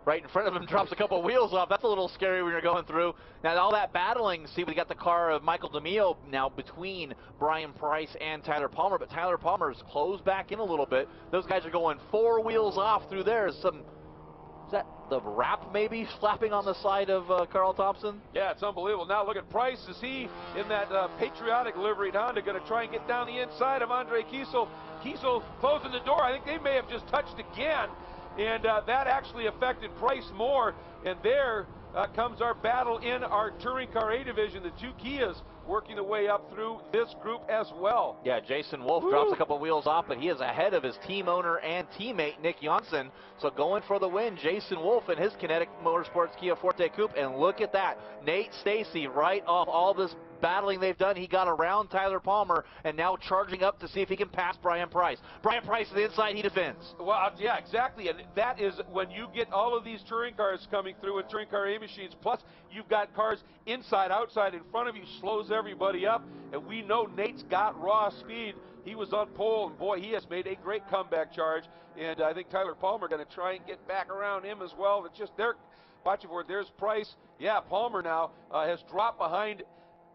right in front of him drops a couple wheels off. That's a little scary when you're going through. Now, all that battling, see, we got the car of Michael DeMio now between Brian Price and Tyler Palmer, but Tyler Palmer's closed back in a little bit. Those guys are going 4 wheels off through there. Is that the wrap maybe slapping on the side of Carl Thompson? Yeah, it's unbelievable. Now look at Price. Is he in that patriotic liveried Honda going to try and get down the inside of Andre Kiesel? Kiesel closing the door. I think they may have just touched again, and that actually affected Price more. And there comes our battle in our Touring Car A division. The 2 Kias working the way up through this group as well. Yeah, Jason Wolf drops a couple wheels off, but he is ahead of his team owner and teammate, Nick Janssen. So going for the win, Jason Wolf and his Kinetic Motorsports Kia Forte Coupe. And look at that, Nate Stacey right off all this battling they've done. He got around Tyler Palmer and now charging up to see if he can pass Brian Price. Brian Price to the inside, he defends. Well, yeah, exactly. And that is when you get all of these touring cars coming through with Touring Car A machines, plus you've got cars inside, outside, in front of you, slows everybody up. And we know Nate's got raw speed. He was on pole, and boy, he has made a great comeback charge. And I think Tyler Palmer going to try and get back around him as well. It's just there. Watching for it. There's Price. Yeah, Palmer now has dropped behind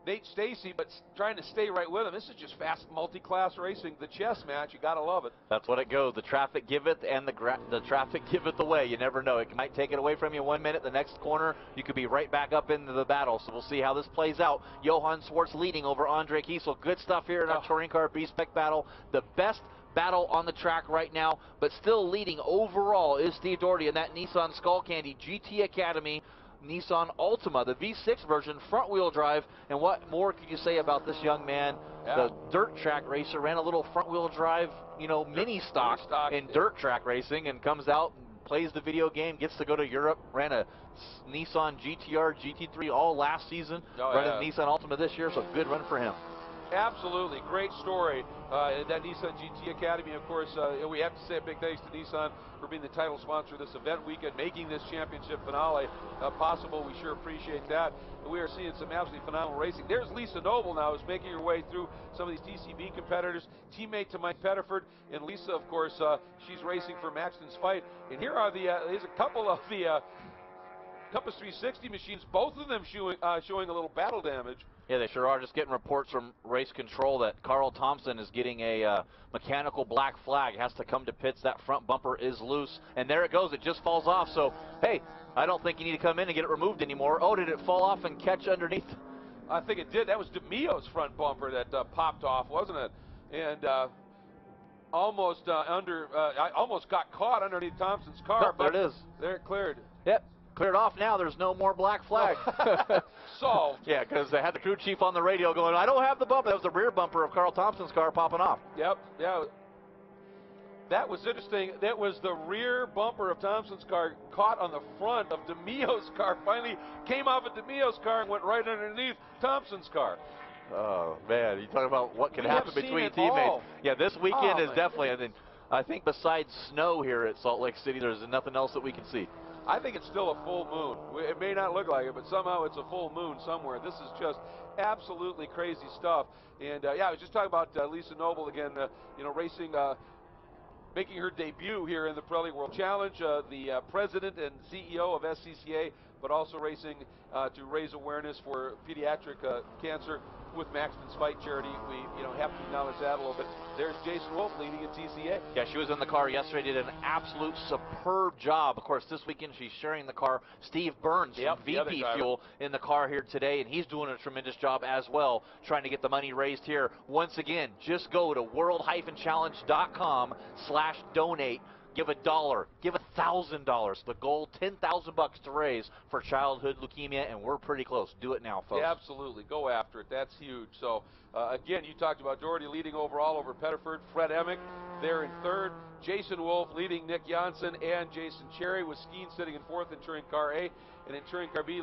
Nate Stacey, but trying to stay right with him. This is just fast multi-class racing, the chess match. You got to love it. That's what it goes. The traffic giveth and the traffic giveth away. You never know. It might take it away from you 1 minute. The next corner, you could be right back up into the battle. So we'll see how this plays out. Johann Schwartz leading over Andre Kiesel. Good stuff here in our Touring Car B-Spec battle. The best battle on the track right now, but still leading overall is Steve Doherty in that Nissan Skullcandy GT Academy Nissan Altima, the V6 version, front-wheel drive. And what more could you say about this young man? the dirt track racer, ran a little front-wheel drive, mini stock in dirt track racing, and comes out and plays the video game, gets to go to Europe, ran a Nissan GTR, GT3 all last season, running the Nissan Altima this year, so good run for him. Absolutely, great story. That Nissan GT Academy, of course, we have to say a big thanks to Nissan for being the title sponsor of this event weekend, making this championship finale possible. We sure appreciate that. We are seeing some absolutely phenomenal racing. There's Lisa Noble now, who's making her way through some of these TCB competitors, teammate to Mike Pettiford, and Lisa, of course, she's racing for Maxton's Fight. And here are here's a couple of the Compass 360 machines, both of them showing a little battle damage. Yeah, they sure are. Just getting reports from race control that Carl Thompson is getting a mechanical black flag. Has to come to pits. That front bumper is loose. And there it goes. It just falls off. So, hey, I don't think you need to come in and get it removed anymore. Oh, did it fall off and catch underneath? I think it did. That was DeMio's front bumper that popped off, wasn't it? And almost got caught underneath Thompson's car. Nope, but there it is. There it cleared. Yep. Cleared off now. There's no more black flag. Solved. Yeah, because they had the crew chief on the radio going, I don't have the bumper. That was the rear bumper of Carl Thompson's car popping off. Yep. Yeah. That was interesting. That was the rear bumper of Thompson's car caught on the front of DeMio's car. Finally came off of DeMio's car and went right underneath Thompson's car. Oh, man. You talk about what can happen between teammates. Yeah, this weekend is definitely, I think besides snow here at Salt Lake City, there's nothing else that we can see. I think it's still a full moon. It may not look like it, but somehow it's a full moon somewhere. This is just absolutely crazy stuff. And yeah, I was just talking about Lisa Noble again, racing, making her debut here in the Pirelli World Challenge, the president and CEO of SCCA, but also racing to raise awareness for pediatric cancer with Maxton's Fight charity. We have to acknowledge that a little bit. There's Jason Wolf leading in TCA. Yeah, she was in the car yesterday, did an absolute superb job. Of course, this weekend she's sharing the car. Steve Burns from VP Fuel in the car here today, and he's doing a tremendous job as well, trying to get the money raised here. Once again, just go to world-challenge.com/donate. Give $1, give $1,000. The goal, $10,000 to raise for childhood leukemia, and we're pretty close. Do it now, folks. Yeah, absolutely. Go after it. That's huge. So, again, you talked about Doherty leading overall over Pettiford. Fred Emick there in third. Jason Wolf leading Nick Janssen and Jason Cherry, with Skeen sitting in fourth in Touring Car A. And in Touring Car B,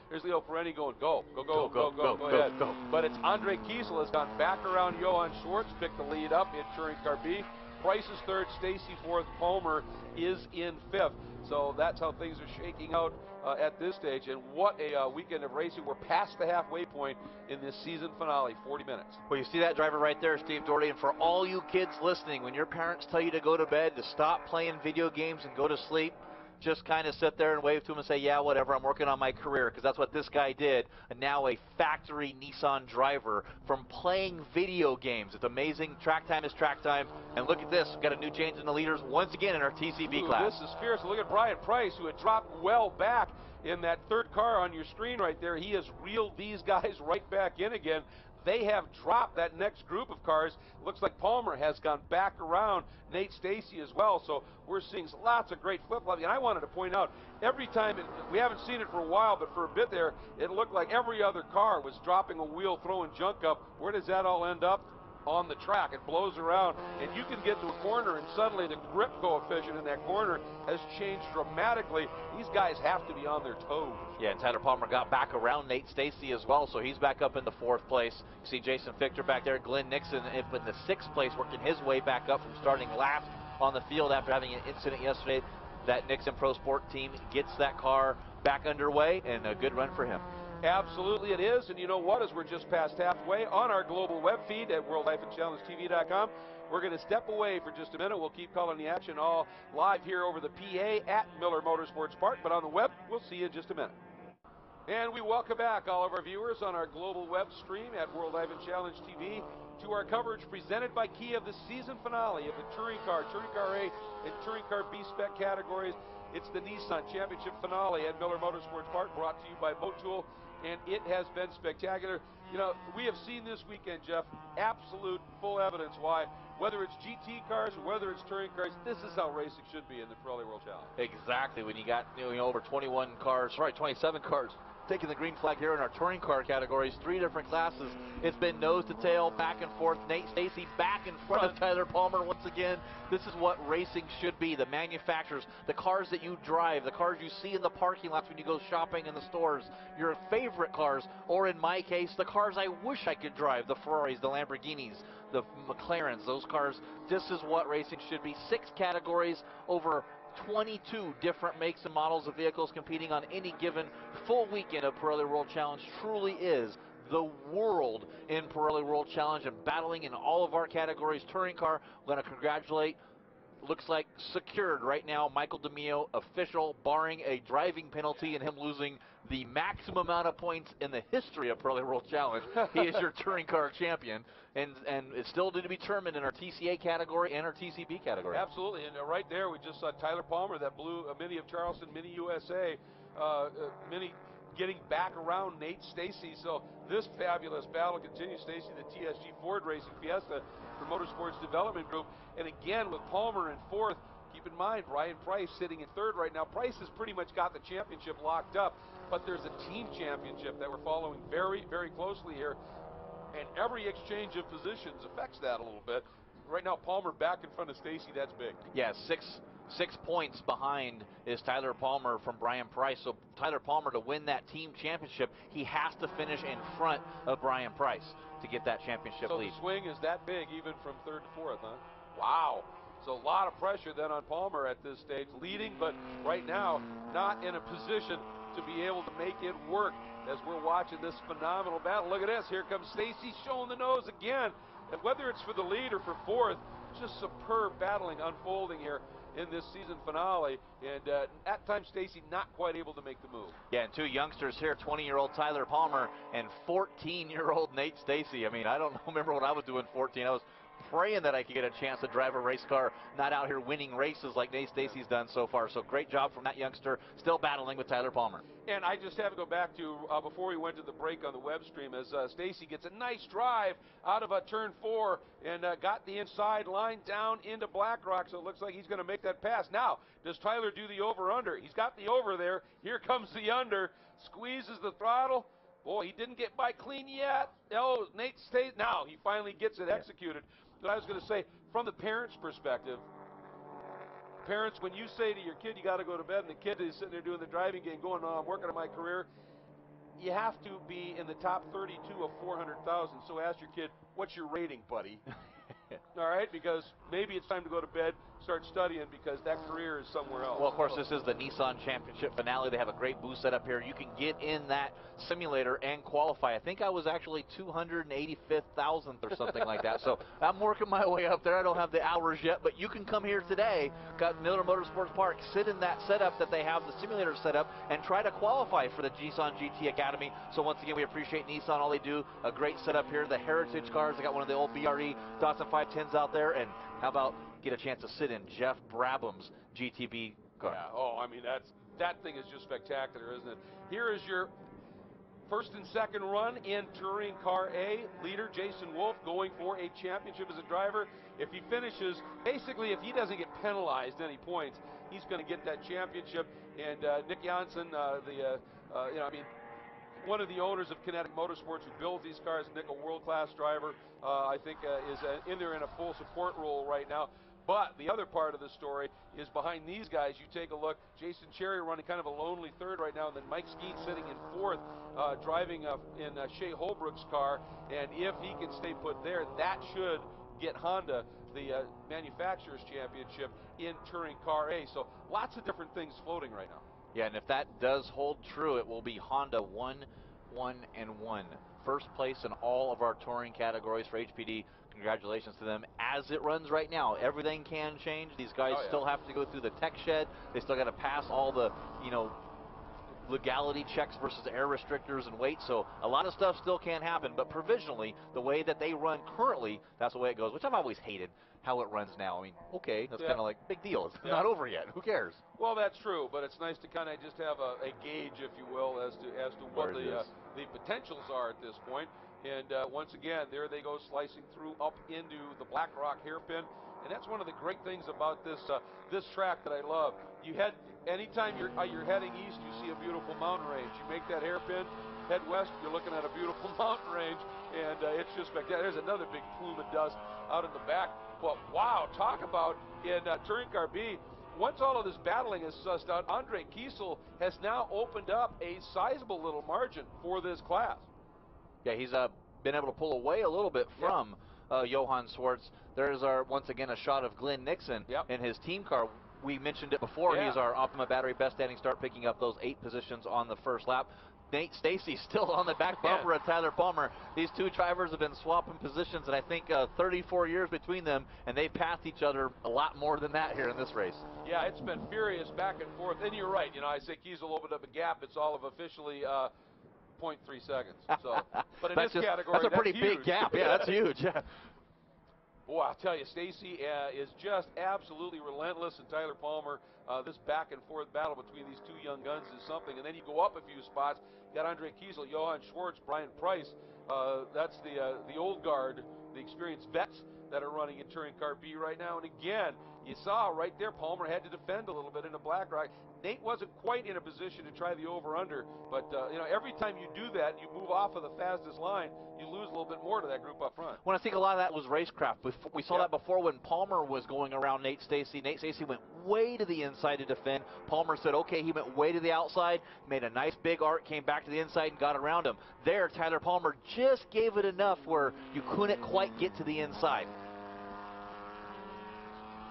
there's Leo Perenni going, go ahead. But it's Andre Kiesel has gone back around Johan Schwartz, picked the lead up in Touring Car B. Price is third, Stacy fourth, Palmer is in fifth. So that's how things are shaking out at this stage. And what a weekend of racing. We're past the halfway point in this season finale, 40 minutes. Well, you see that driver right there, Steve Doherty. And for all you kids listening, when your parents tell you to go to bed, to stop playing video games and go to sleep, just kind of sit there and wave to him and say, yeah, whatever, I'm working on my career, because that's what this guy did. And now a factory Nissan driver from playing video games. It's amazing. Track time is track time. And look at this. We've got a new change in the leaders once again in our TCB class. This is fierce. Look at Brian Price, who had dropped well back in that third car on your screen right there. He has reeled these guys right back in again. They have dropped that next group of cars. Looks like Palmer has gone back around Nate Stacy as well. So we're seeing lots of great flip-flopping. And I wanted to point out, every time, we haven't seen it for a while, but for a bit there, it looked like every other car was dropping a wheel, throwing junk up. Where does that all end up? On the track. It blows around, and you can get to a corner, and suddenly the grip coefficient in that corner has changed dramatically. These guys have to be on their toes. Yeah, and Tyler Palmer got back around Nate Stacy as well, so he's back up in the fourth place. You see Jason Fichter back there, Glenn Nixon up in the sixth place, working his way back up from starting last on the field after having an incident yesterday. That Nixon Pro Sport team gets that car back underway, and a good run for him. Absolutely it is, and you know what, as we're just past halfway on our global web feed at world-challengetv.com, we're going to step away for just a minute. We'll keep calling the action all live here over the PA at Miller Motorsports Park, but on the web, we'll see you in just a minute. And we welcome back all of our viewers on our global web stream at World-Challenge TV to our coverage presented by Kia of the season finale of the Touring Car A, and Touring Car B spec categories. It's the Nissan Championship finale at Miller Motorsports Park, brought to you by Motul. And it has been spectacular. You know, we have seen this weekend, Jeff, absolute full evidence why, whether it's GT cars or whether it's touring cars, this is how racing should be in the Pirelli World Challenge. Exactly. When you got over 21 cars, sorry, 27 cars taking the green flag here in our touring car categories. 3 different classes. It's been nose to tail, back and forth. Nate Stacey back in front of Tyler Palmer once again. This is what racing should be. The manufacturers, the cars that you drive, the cars you see in the parking lots when you go shopping in the stores, your favorite cars, or in my case, the cars I wish I could drive, the Ferraris, the Lamborghinis, the McLarens, those cars. This is what racing should be. 6 categories, over 22 different makes and models of vehicles competing on any given full weekend of Pirelli World Challenge. Truly is the world in Pirelli World Challenge and battling in all of our categories. Touring car, we're going to congratulate, looks like secured right now, Michael DeMeo, official, barring a driving penalty and him losing the maximum amount of points in the history of Pirelli World Challenge. He is your touring car champion, and it's still to be determined in our TCA category and our TCB category. Absolutely, and right there we just saw Tyler Palmer, that blue Mini of Charleston, Mini USA, Mini getting back around Nate Stacey. So this fabulous battle continues. Stacey, the TSG Ford Racing Fiesta for Motorsports Development Group. And again, with Palmer in 4th, keep in mind, Ryan Price sitting in 3rd right now. Price has pretty much got the championship locked up, but there's a team championship that we're following very, very closely here. And every exchange of positions affects that a little bit. Right now, Palmer back in front of Stacey, that's big. Yeah, six points behind is Tyler Palmer from Brian Price. So Tyler Palmer, to win that team championship, he has to finish in front of Brian Price to get that championship lead. So the swing is that big, even from 3rd to 4th, huh? Wow. So a lot of pressure then on Palmer at this stage, leading, but right now not in a position to be able to make it work as we're watching this phenomenal battle. Look at this. Here comes Stacey showing the nose again. And whether it's for the lead or for 4th, just superb battling unfolding here in this season finale, and at times Stacey not quite able to make the move. Yeah, and 2 youngsters here, 20-year-old Tyler Palmer and 14-year-old Nate Stacey. I mean, I don't remember what I was doing 14. I was praying that I could get a chance to drive a race car, not out here winning races like Nate Stacey's done so far. So great job from that youngster, still battling with Tyler Palmer. And I just have to go back to before we went to the break on the web stream, as Stacey gets a nice drive out of turn 4 and got the inside line down into Blackrock, so it looks like he's going to make that pass. Now, does Tyler do the over-under? He's got the over there. Here comes the under. Squeezes the throttle. Boy, he didn't get by clean yet. Oh, Nate stays. Now he finally gets it executed. But I was going to say, from the parents' perspective, parents, when you say to your kid, you got to go to bed, and the kid is sitting there doing the driving game, going, oh, I'm working on my career, you have to be in the top 32 of 400,000. So ask your kid, what's your rating, buddy? All right, because maybe it's time to go to bed, start studying, because that career is somewhere else. Well, of course, this is the Nissan Championship finale. They have a great booth set up here. You can get in that simulator and qualify. I think I was actually 285,000th or something like that. So I'm working my way up there. I don't have the hours yet, but you can come here today. Got Miller Motorsports Park. Sit in that setup that they have, the simulator setup, and try to qualify for the Nissan GT Academy. So once again, we appreciate Nissan. All they do, a great setup here. The heritage cars. They got one of the old BRE Dawson 510s out there, and how about get a chance to sit in Jeff Brabham's GTB car? Yeah. Oh, I mean, that thing is just spectacular, isn't it? Here is your first and second run in Touring Car A. Leader Jason Wolf going for a championship as a driver. If he finishes, basically, if he doesn't get penalized any points, he's going to get that championship. And Nick Janssen, one of the owners of Kinetic Motorsports, who builds these cars, Nick, a world-class driver, I think is in there in a full support role right now. But the other part of the story is behind these guys. You take a look, Jason Cherry running kind of a lonely 3rd right now, and then Mike Skeet sitting in 4th, driving in Shea Holbrook's car. And if he can stay put there, that should get Honda the Manufacturers Championship in Touring Car A. So lots of different things floating right now. Yeah, and if that does hold true, it will be Honda 1-1-1. First place in all of our touring categories for HPD. Congratulations to them. As it runs right now, everything can change. These guys still have to go through the tech shed. They still got to pass all the, legality checks versus air restrictors and weight. So a lot of stuff still can happen, but provisionally, the way that they run currently, that's the way it goes, which I've always hated how it runs now. I mean, okay, that's kind of like big deal. It's not over yet. Who cares? Well, that's true, but it's nice to kind of just have a gauge, if you will, as to what the potentials are at this point. And once again, there they go, slicing through up into the Blackrock hairpin. And that's one of the great things about this this track that I love. You head, anytime you're heading east, you see a beautiful mountain range. You make that hairpin, head west, you're looking at a beautiful mountain range, and it's just spectacular. There's another big plume of dust out in the back. But wow, talk about in Touring Car B, once all of this battling is sussed out, Andre Kiesel has now opened up a sizable little margin for this class. Yeah, he's been able to pull away a little bit from Johan Swartz. There's once again a shot of Glenn Nixon in his team car. We mentioned it before. He's our Optima battery best standing start, picking up those 8 positions on the first lap. Nate Stacy still on the back bumper of Tyler Palmer. These two drivers have been swapping positions, and I think 34 years between them, and they've passed each other a lot more than that here in this race. Yeah, it's been furious back and forth. And you're right. You know, I say Kiesel opened up a gap. It's all of officially 0.3 seconds. So, but in this category, that's a pretty huge. big gap. Yeah, that's huge. Yeah. Boy, I'll tell you, Stacy is just absolutely relentless, and Tyler Palmer, this back and forth battle between these two young guns is something. And then you go up a few spots, you got Andre Kiesel, Johan Swartz, Brian Price. That's the old guard, the experienced vets that are running in Touring Car B right now. And again, you saw right there, Palmer had to defend a little bit in the Black Rock. Nate wasn't quite in a position to try the over-under, but you know, every time you do that, you move off of the fastest line, you lose a little bit more to that group up front. Well, I think a lot of that was racecraft. We saw that before when Palmer was going around Nate Stacy. Nate Stacy went way to the inside to defend. Palmer said, okay, he went way to the outside, made a nice big arc, came back to the inside and got around him. There, Tyler Palmer just gave it enough where you couldn't quite get to the inside.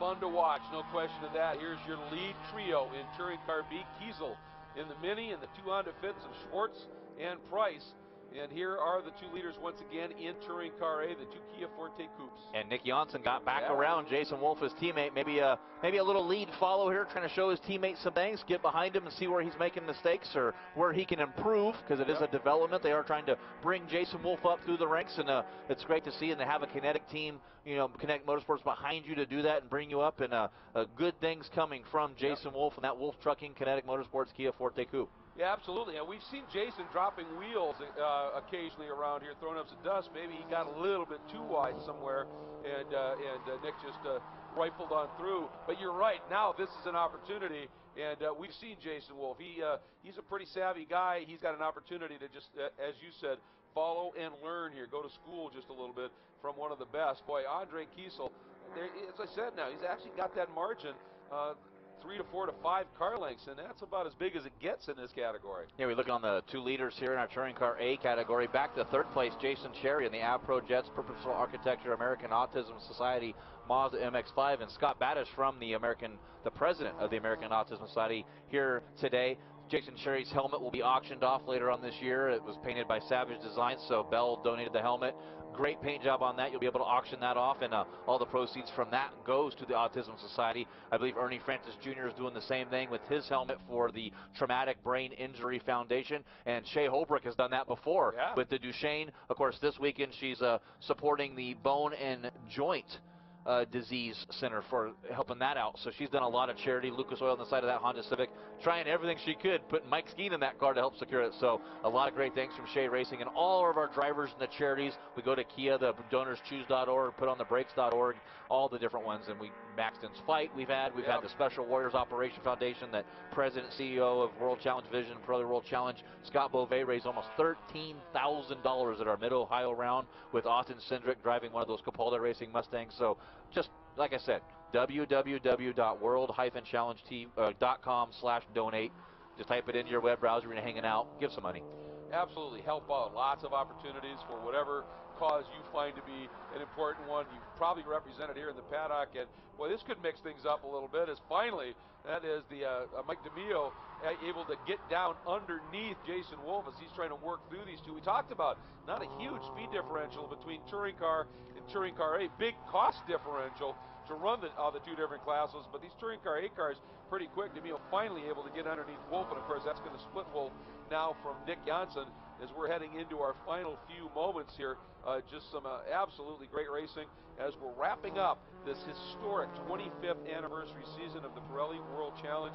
Fun to watch, no question of that. Here's your lead trio in Touring Car B. Kiesel in the Mini and the 2 Honda Fits of Schwartz and Price. And here are the 2 leaders once again in Touring Car A, the 2 Kia Forte Coupes. And Nick Janssen got back around Jason Wolf, his teammate. Maybe a little lead follow here, trying to show his teammates some things, get behind him and see where he's making mistakes or where he can improve, because it is a development. They are trying to bring Jason Wolf up through the ranks, and it's great to see, and to have a Kinetic team, you know, Kinetic Motorsports behind you to do that and bring you up, and good things coming from Jason Wolf and that Wolf Trucking Kinetic Motorsports Kia Forte Coupe. Yeah, absolutely. And we've seen Jason dropping wheels occasionally around here, throwing up some dust. Maybe he got a little bit too wide somewhere, and Nick just rifled on through. But you're right. Now this is an opportunity, and we've seen Jason Wolf. He's a pretty savvy guy. He's got an opportunity to just, as you said, follow and learn here. Go to school just a little bit from one of the best. Boy, Andre Kiesel, as I said now, he's actually got that margin. 3 to 4 to 5 car lengths, and that's about as big as it gets in this category. Yeah, we look on the 2 leaders here in our Touring Car A category. Back to 3rd place, Jason Cherry in the Avpro Jets Purposeful Architecture American Autism Society Mazda MX-5, and Scott Badish from the president of the American Autism Society here today. Jason Cherry's helmet will be auctioned off later on this year. It was painted by Savage Designs, so Bell donated the helmet. Great paint job on that. You'll be able to auction that off, and all the proceeds from that goes to the Autism Society. I believe Ernie Francis Jr. is doing the same thing with his helmet for the Traumatic Brain Injury Foundation, and Shay Holbrook has done that before with the Duchenne. Of course, this weekend she's supporting the Bone and Joint Disease Center for helping that out. So she's done a lot of charity. Lucas Oil on the side of that Honda Civic, trying everything she could, putting Mike Skeen in that car to help secure it. So a lot of great things from Shea Racing and all of our drivers and the charities. We go to Kia, the donorschoose.org, put on the brakes.org, all the different ones. And Maxton's Fight we've had the Special Warriors Operation Foundation that President, CEO of World Challenge Vision, Pirelli World Challenge, Scott Beauvais, raised almost $13,000 at our Mid-Ohio round with Austin Cindric driving one of those Capaldi Racing Mustangs. So just like I said, www.world-challenge.com/donate. Just type it into your web browser when you're hanging out. Give some money. Absolutely. Help out. Lots of opportunities for whatever cause you find to be an important one. You've probably represented here in the paddock, and boy, this could mix things up a little bit, as finally, that is the Mike DeMio able to get down underneath Jason Wolf as he's trying to work through these two. We talked about not a huge speed differential between Touring Car and Touring Car A. Big cost differential to run the 2 different classes, but these Touring Car A cars pretty quick. DeMio finally able to get underneath Wolf, and of course that's going to split Wolf now from Nick Janssen. as we're heading into our final few moments here. Just some absolutely great racing as we're wrapping up this historic 25th anniversary season of the Pirelli World Challenge.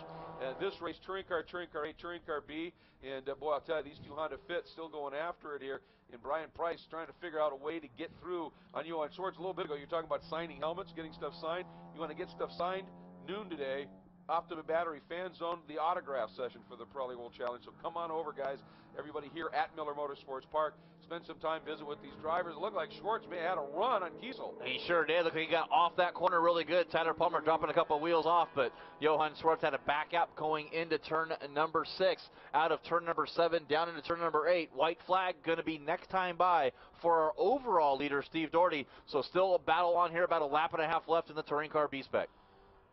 This race, Touring Car A, Touring Car B, and boy, I'll tell you, these two Honda Fits still going after it here. And Brian Price trying to figure out a way to get through on Johan Schwartz. A little bit ago, you're talking about signing helmets, getting stuff signed. You want to get stuff signed? Noon today, Optima Battery Fan Zone, the autograph session for the Pirelli World Challenge. So come on over, guys. Everybody here at Miller Motorsports Park. Spend some time, visit with these drivers. It looked like Schwartz may have had a run on Kiesel. He sure did. Look, he got off that corner really good. Tyler Palmer dropping a couple of wheels off, but Johan Schwartz had a back up going into turn number 6, out of turn number 7, down into turn number 8. White flag going to be next time by for our overall leader, Steve Doherty. So still a battle on here, about a lap and a half left in the Touring Car B spec.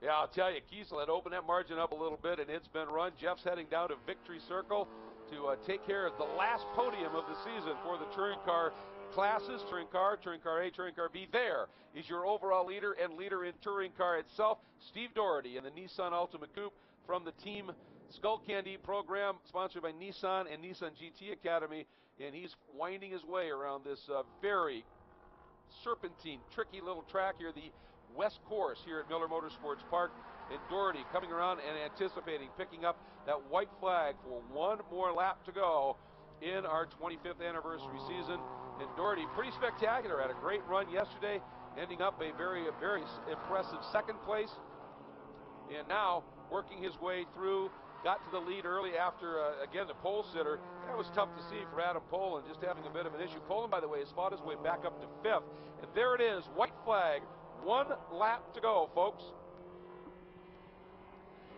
Yeah, I'll tell you, Kiesel had opened that margin up a little bit, and it's been run. Jeff's heading down to Victory Circle to take care of the last podium of the season for the Touring Car classes. Touring Car A, Touring Car B. There is your overall leader and leader in Touring Car itself, Steve Doherty in the Nissan Altima Coupe from the Team Skull Candy program, sponsored by Nissan and Nissan GT Academy, and he's winding his way around this very serpentine, tricky little track here, the West Course here at Miller Motorsports Park. And Doherty coming around and anticipating picking up that white flag for one more lap to go in our 25th anniversary season. And Doherty, pretty spectacular, had a great run yesterday, ending up a very impressive second place. And now working his way through, got to the lead early after, again, the pole sitter. That was tough to see for Adam Poland, just having a bit of an issue. Poland, by the way, has fought his way back up to 5th. And there it is, white flag, one lap to go, folks.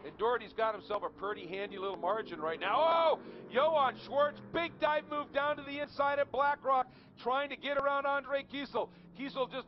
And Doherty's got himself a pretty handy little margin right now. Oh, Johan Schwartz, big dive move down to the inside at Blackrock, trying to get around Andre Kiesel. Kiesel just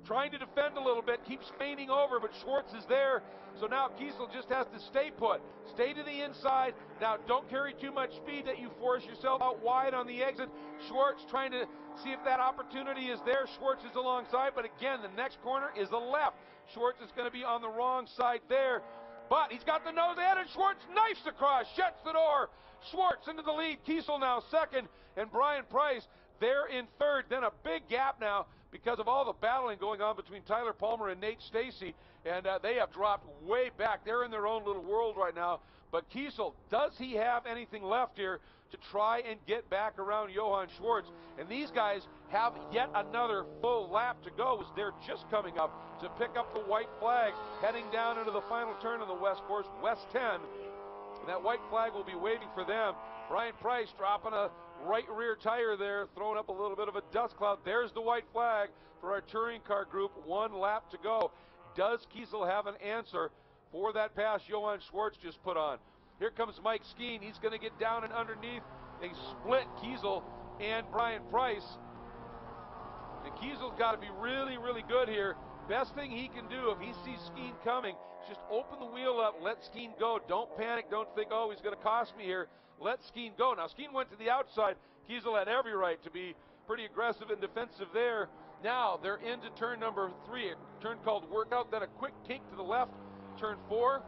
trying to defend a little bit, keeps feigning over, but Schwartz is there. So now Kiesel just has to stay put, stay to the inside. Now don't carry too much speed that you force yourself out wide on the exit. Schwartz trying to see if that opportunity is there. Schwartz is alongside, but again, the next corner is the left. Schwartz is going to be on the wrong side there. But he's got the nose ahead, and Schwartz knifes across, shuts the door. Schwartz into the lead. Kiesel now second, and Brian Price there in third. Then a big gap now because of all the battling going on between Tyler Palmer and Nate Stacy, and they have dropped way back. They're in their own little world right now. But Kiesel, does he have anything left here to try and get back around Johan Schwartz? And these guys have yet another full lap to go as they're just coming up to pick up the white flag, heading down into the final turn on the West Course, West 10. And that white flag will be waiting for them. Brian Price dropping a right rear tire there, throwing up a little bit of a dust cloud. There's the white flag for our touring car group, one lap to go. Does Kiesel have an answer for that pass Johan Schwartz just put on? Here comes Mike Skeen. He's going to get down and underneath. They split Kiesel and Brian Price. And Kiesel's got to be really, really good here. Best thing he can do if he sees Skeen coming, just open the wheel up, let Skeen go. Don't panic. Don't think, oh, he's going to cost me here. Let Skeen go. Now, Skeen went to the outside. Kiesel had every right to be pretty aggressive and defensive there. Now they're into turn number 3, a turn called Workout, then a quick kink to the left, turn 4.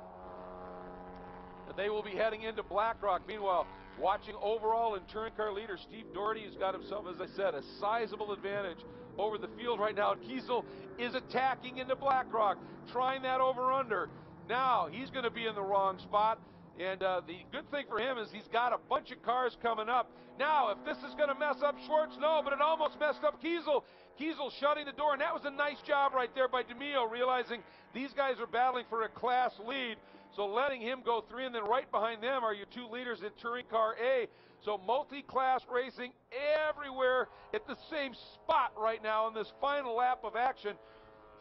And they will be heading into Blackrock. Meanwhile, watching overall and touring car leader Steve Doherty has got himself, as I said, a sizable advantage over the field right now. Kiesel is attacking into Blackrock, trying that over-under. Now he's going to be in the wrong spot. And the good thing for him is he's got a bunch of cars coming up. Now, if this is going to mess up Schwartz, no, but it almost messed up Kiesel. Kiesel shutting the door, and that was a nice job right there by DeMio, realizing these guys are battling for a class lead. So letting him go 3, and then right behind them are your 2 leaders in Touring Car A. So multi-class racing everywhere at the same spot right now in this final lap of action.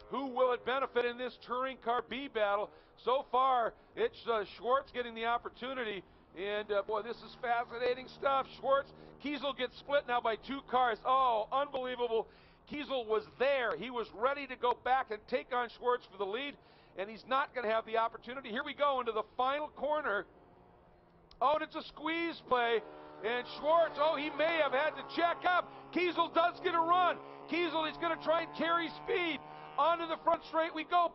Who will it benefit in this Touring Car B battle? So far, it's Schwartz getting the opportunity. And boy, this is fascinating stuff. Schwartz, Kiesel gets split now by 2 cars. Oh, unbelievable. Kiesel was there. He was ready to go back and take on Schwartz for the lead. And he's not going to have the opportunity. Here we go into the final corner. Oh, and it's a squeeze play. And Schwartz, oh, he may have had to check up. Kiesel does get a run. Kiesel is going to try and carry speed. Onto the front straight we go.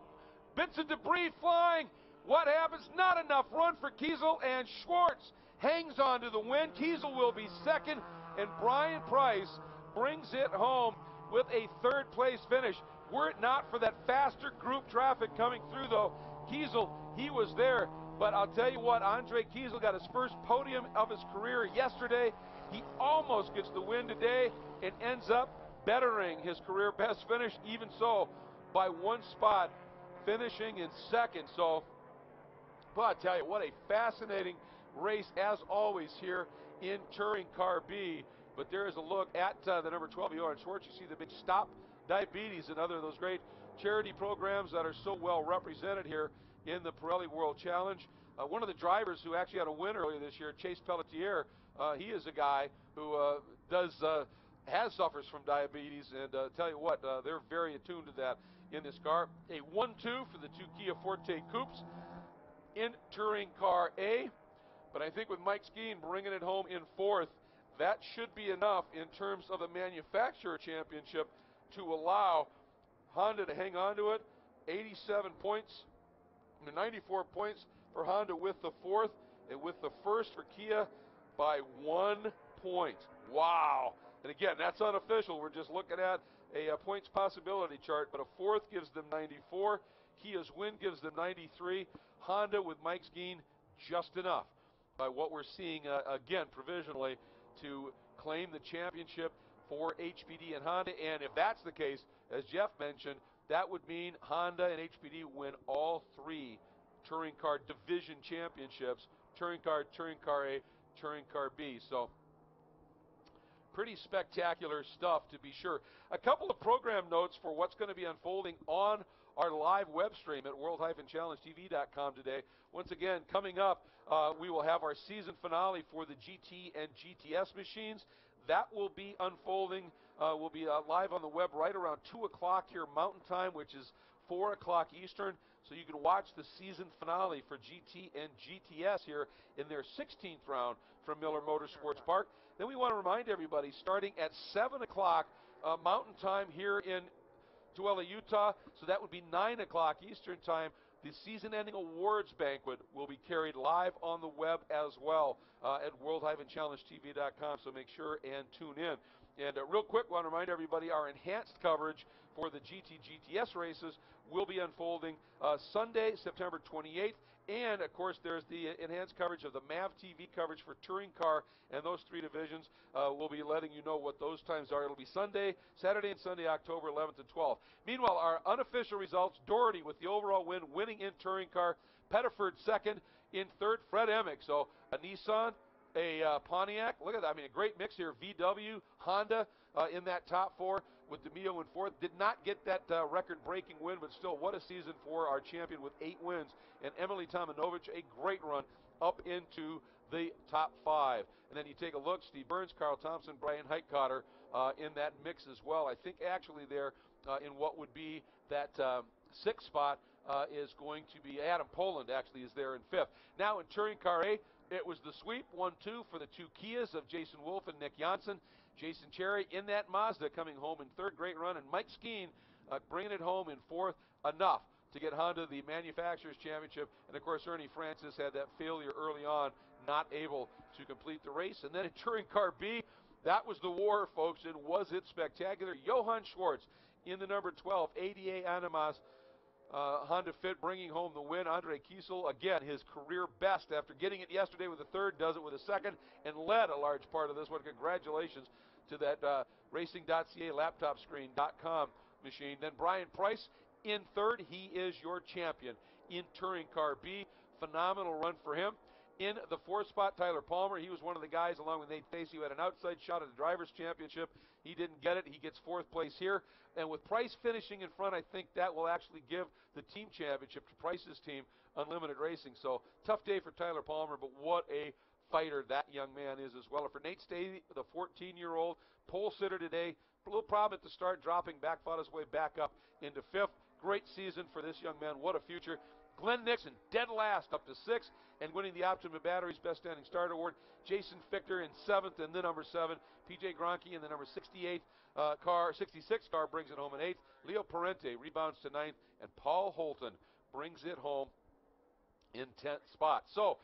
Bits of debris flying. What happens? Not enough run for Kiesel, and Schwartz hangs on to the win. Kiesel will be second. and Brian Price brings it home with a third-place finish. Were it not for that faster group traffic coming through, though, Kiesel, he was there. But I'll tell you what, Andre Kiesel got his first podium of his career yesterday. He almost gets the win today and ends up bettering his career best finish, even so, by one spot, finishing in second. So, but I tell you, what a fascinating race, as always, here in Touring Car B. But there is a look at the number 12, Johan Schwartz. You see the big Stop Diabetes, another of those great charity programs that are so well represented here in the Pirelli World Challenge. One of the drivers who actually had a win earlier this year, Chase Pelletier, he is a guy who has suffers from diabetes, and tell you what, they're very attuned to that in this car. A 1-2 for the two Kia Forte Coupes in Touring Car A, but I think with Mike Skeen bringing it home in fourth, that should be enough in terms of the manufacturer championship to allow Honda to hang on to it. 87 points, 94 points for Honda with the fourth, and with the first for Kia by 1 point. Wow. And again, that's unofficial. We're just looking at a points possibility chart, but a fourth gives them 94. Kia's win gives them 93. Honda with Mike Skeen just enough by what we're seeing, again, provisionally, to claim the championship for HPD and Honda. And if that's the case, as Jeff mentioned, that would mean Honda and HPD win all three Touring Car Division championships, Touring Car A, Touring Car B. So pretty spectacular stuff, to be sure. A couple of program notes for what's going to be unfolding on our live web stream at world-challengetv.com today. Once again, coming up, we will have our season finale for the GT and GTS machines. That will be unfolding. We'll be live on the web right around 2 o'clock here Mountain Time, which is 4 o'clock Eastern. So you can watch the season finale for GT and GTS here in their 16th round from Miller Motorsports Park. Then we want to remind everybody, starting at 7 o'clock Mountain Time here in Tooele, Utah, so that would be 9 o'clock Eastern Time, the season-ending awards banquet will be carried live on the web as well at world-challengetv.com, so make sure and tune in. And real quick, I want to remind everybody, our enhanced coverage for the GT-GTS races will be unfolding Sunday, September 28th. And, of course, there's the enhanced coverage of the MAV TV coverage for Touring Car and those three divisions. We'll be letting you know what those times are. It'll be Saturday and Sunday, October 11th and 12th. Meanwhile, our unofficial results, Doherty with the overall win, winning in Touring Car. Pettiford second. In third, Fred Emick. So a Nissan, a Pontiac. Look at that. I mean, a great mix here. VW, Honda in that top four, with DeMio in fourth. Did not get that record-breaking win, but still, what a season for our champion with 8 wins. And Emily Tomanovic, a great run up into the top 5. And then you take a look, Steve Burns, Carl Thompson, Brian Heitkotter in that mix as well. I think actually there in what would be that 6th spot is going to be Adam Poland, actually, is there in 5th. Now in Touring Car A, it was the sweep, 1-2 for the two Kias of Jason Wolf and Nick Janssen. Jason Cherry in that Mazda coming home in 3rd, great run, and Mike Skeen bringing it home in 4th, enough to get Honda the Manufacturers Championship. And of course, Ernie Francis had that failure early on, not able to complete the race. And then in Touring Car B, that was the war, folks, and was it spectacular. Johan Schwartz in the number 12, ADA Animas Honda Fit, bringing home the win. Andre Kiesel, again, his career best after getting it yesterday with a 3rd, does it with a 2nd, and led a large part of this one. Congratulations to that racing.ca laptopscreen.com machine. Then Brian Price in 3rd. He is your champion in Touring Car B. Phenomenal run for him. In the 4th spot, Tyler Palmer. He was one of the guys, along with Nate Facey, who had an outside shot at the Drivers' Championship. He didn't get it. He gets 4th place here. And with Price finishing in front, I think that will actually give the team championship to Price's team, Unlimited Racing. So, tough day for Tyler Palmer, but what a fighter that young man is as well. And for Nate Stady, the 14-year-old pole sitter today, a little problem at the start, dropping back, fought his way back up into 5th. Great season for this young man. What a future. Glenn Nixon, dead last, up to 6th, and winning the Optima Batteries Best Standing Start Award. Jason Fichter in 7th, and the number 7. PJ Gronke in the number 66 car brings it home in 8th. Leo Parente rebounds to 9th, and Paul Holton brings it home in 10th spot. So,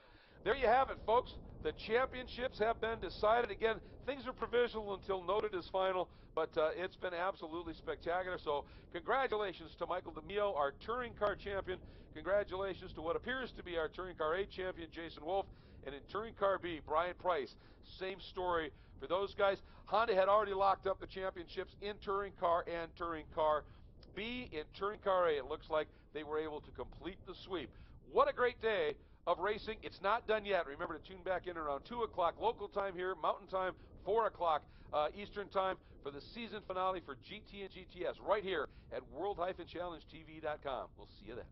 there you have it, folks. The championships have been decided. Again, things are provisional until noted as final, but it's been absolutely spectacular. So congratulations to Michael DeMio, our touring car champion. Congratulations to what appears to be our touring car A champion, Jason Wolf. And in touring car B, Brian Price. Same story for those guys. Honda had already locked up the championships in touring car and touring car B. In touring car A, it looks like they were able to complete the sweep. What a great day of racing. It's not done yet. Remember to tune back in around 2 o'clock local time here, Mountain Time, 4 o'clock Eastern Time for the season finale for GT and GTS right here at world-challengetv.com. We'll see you then.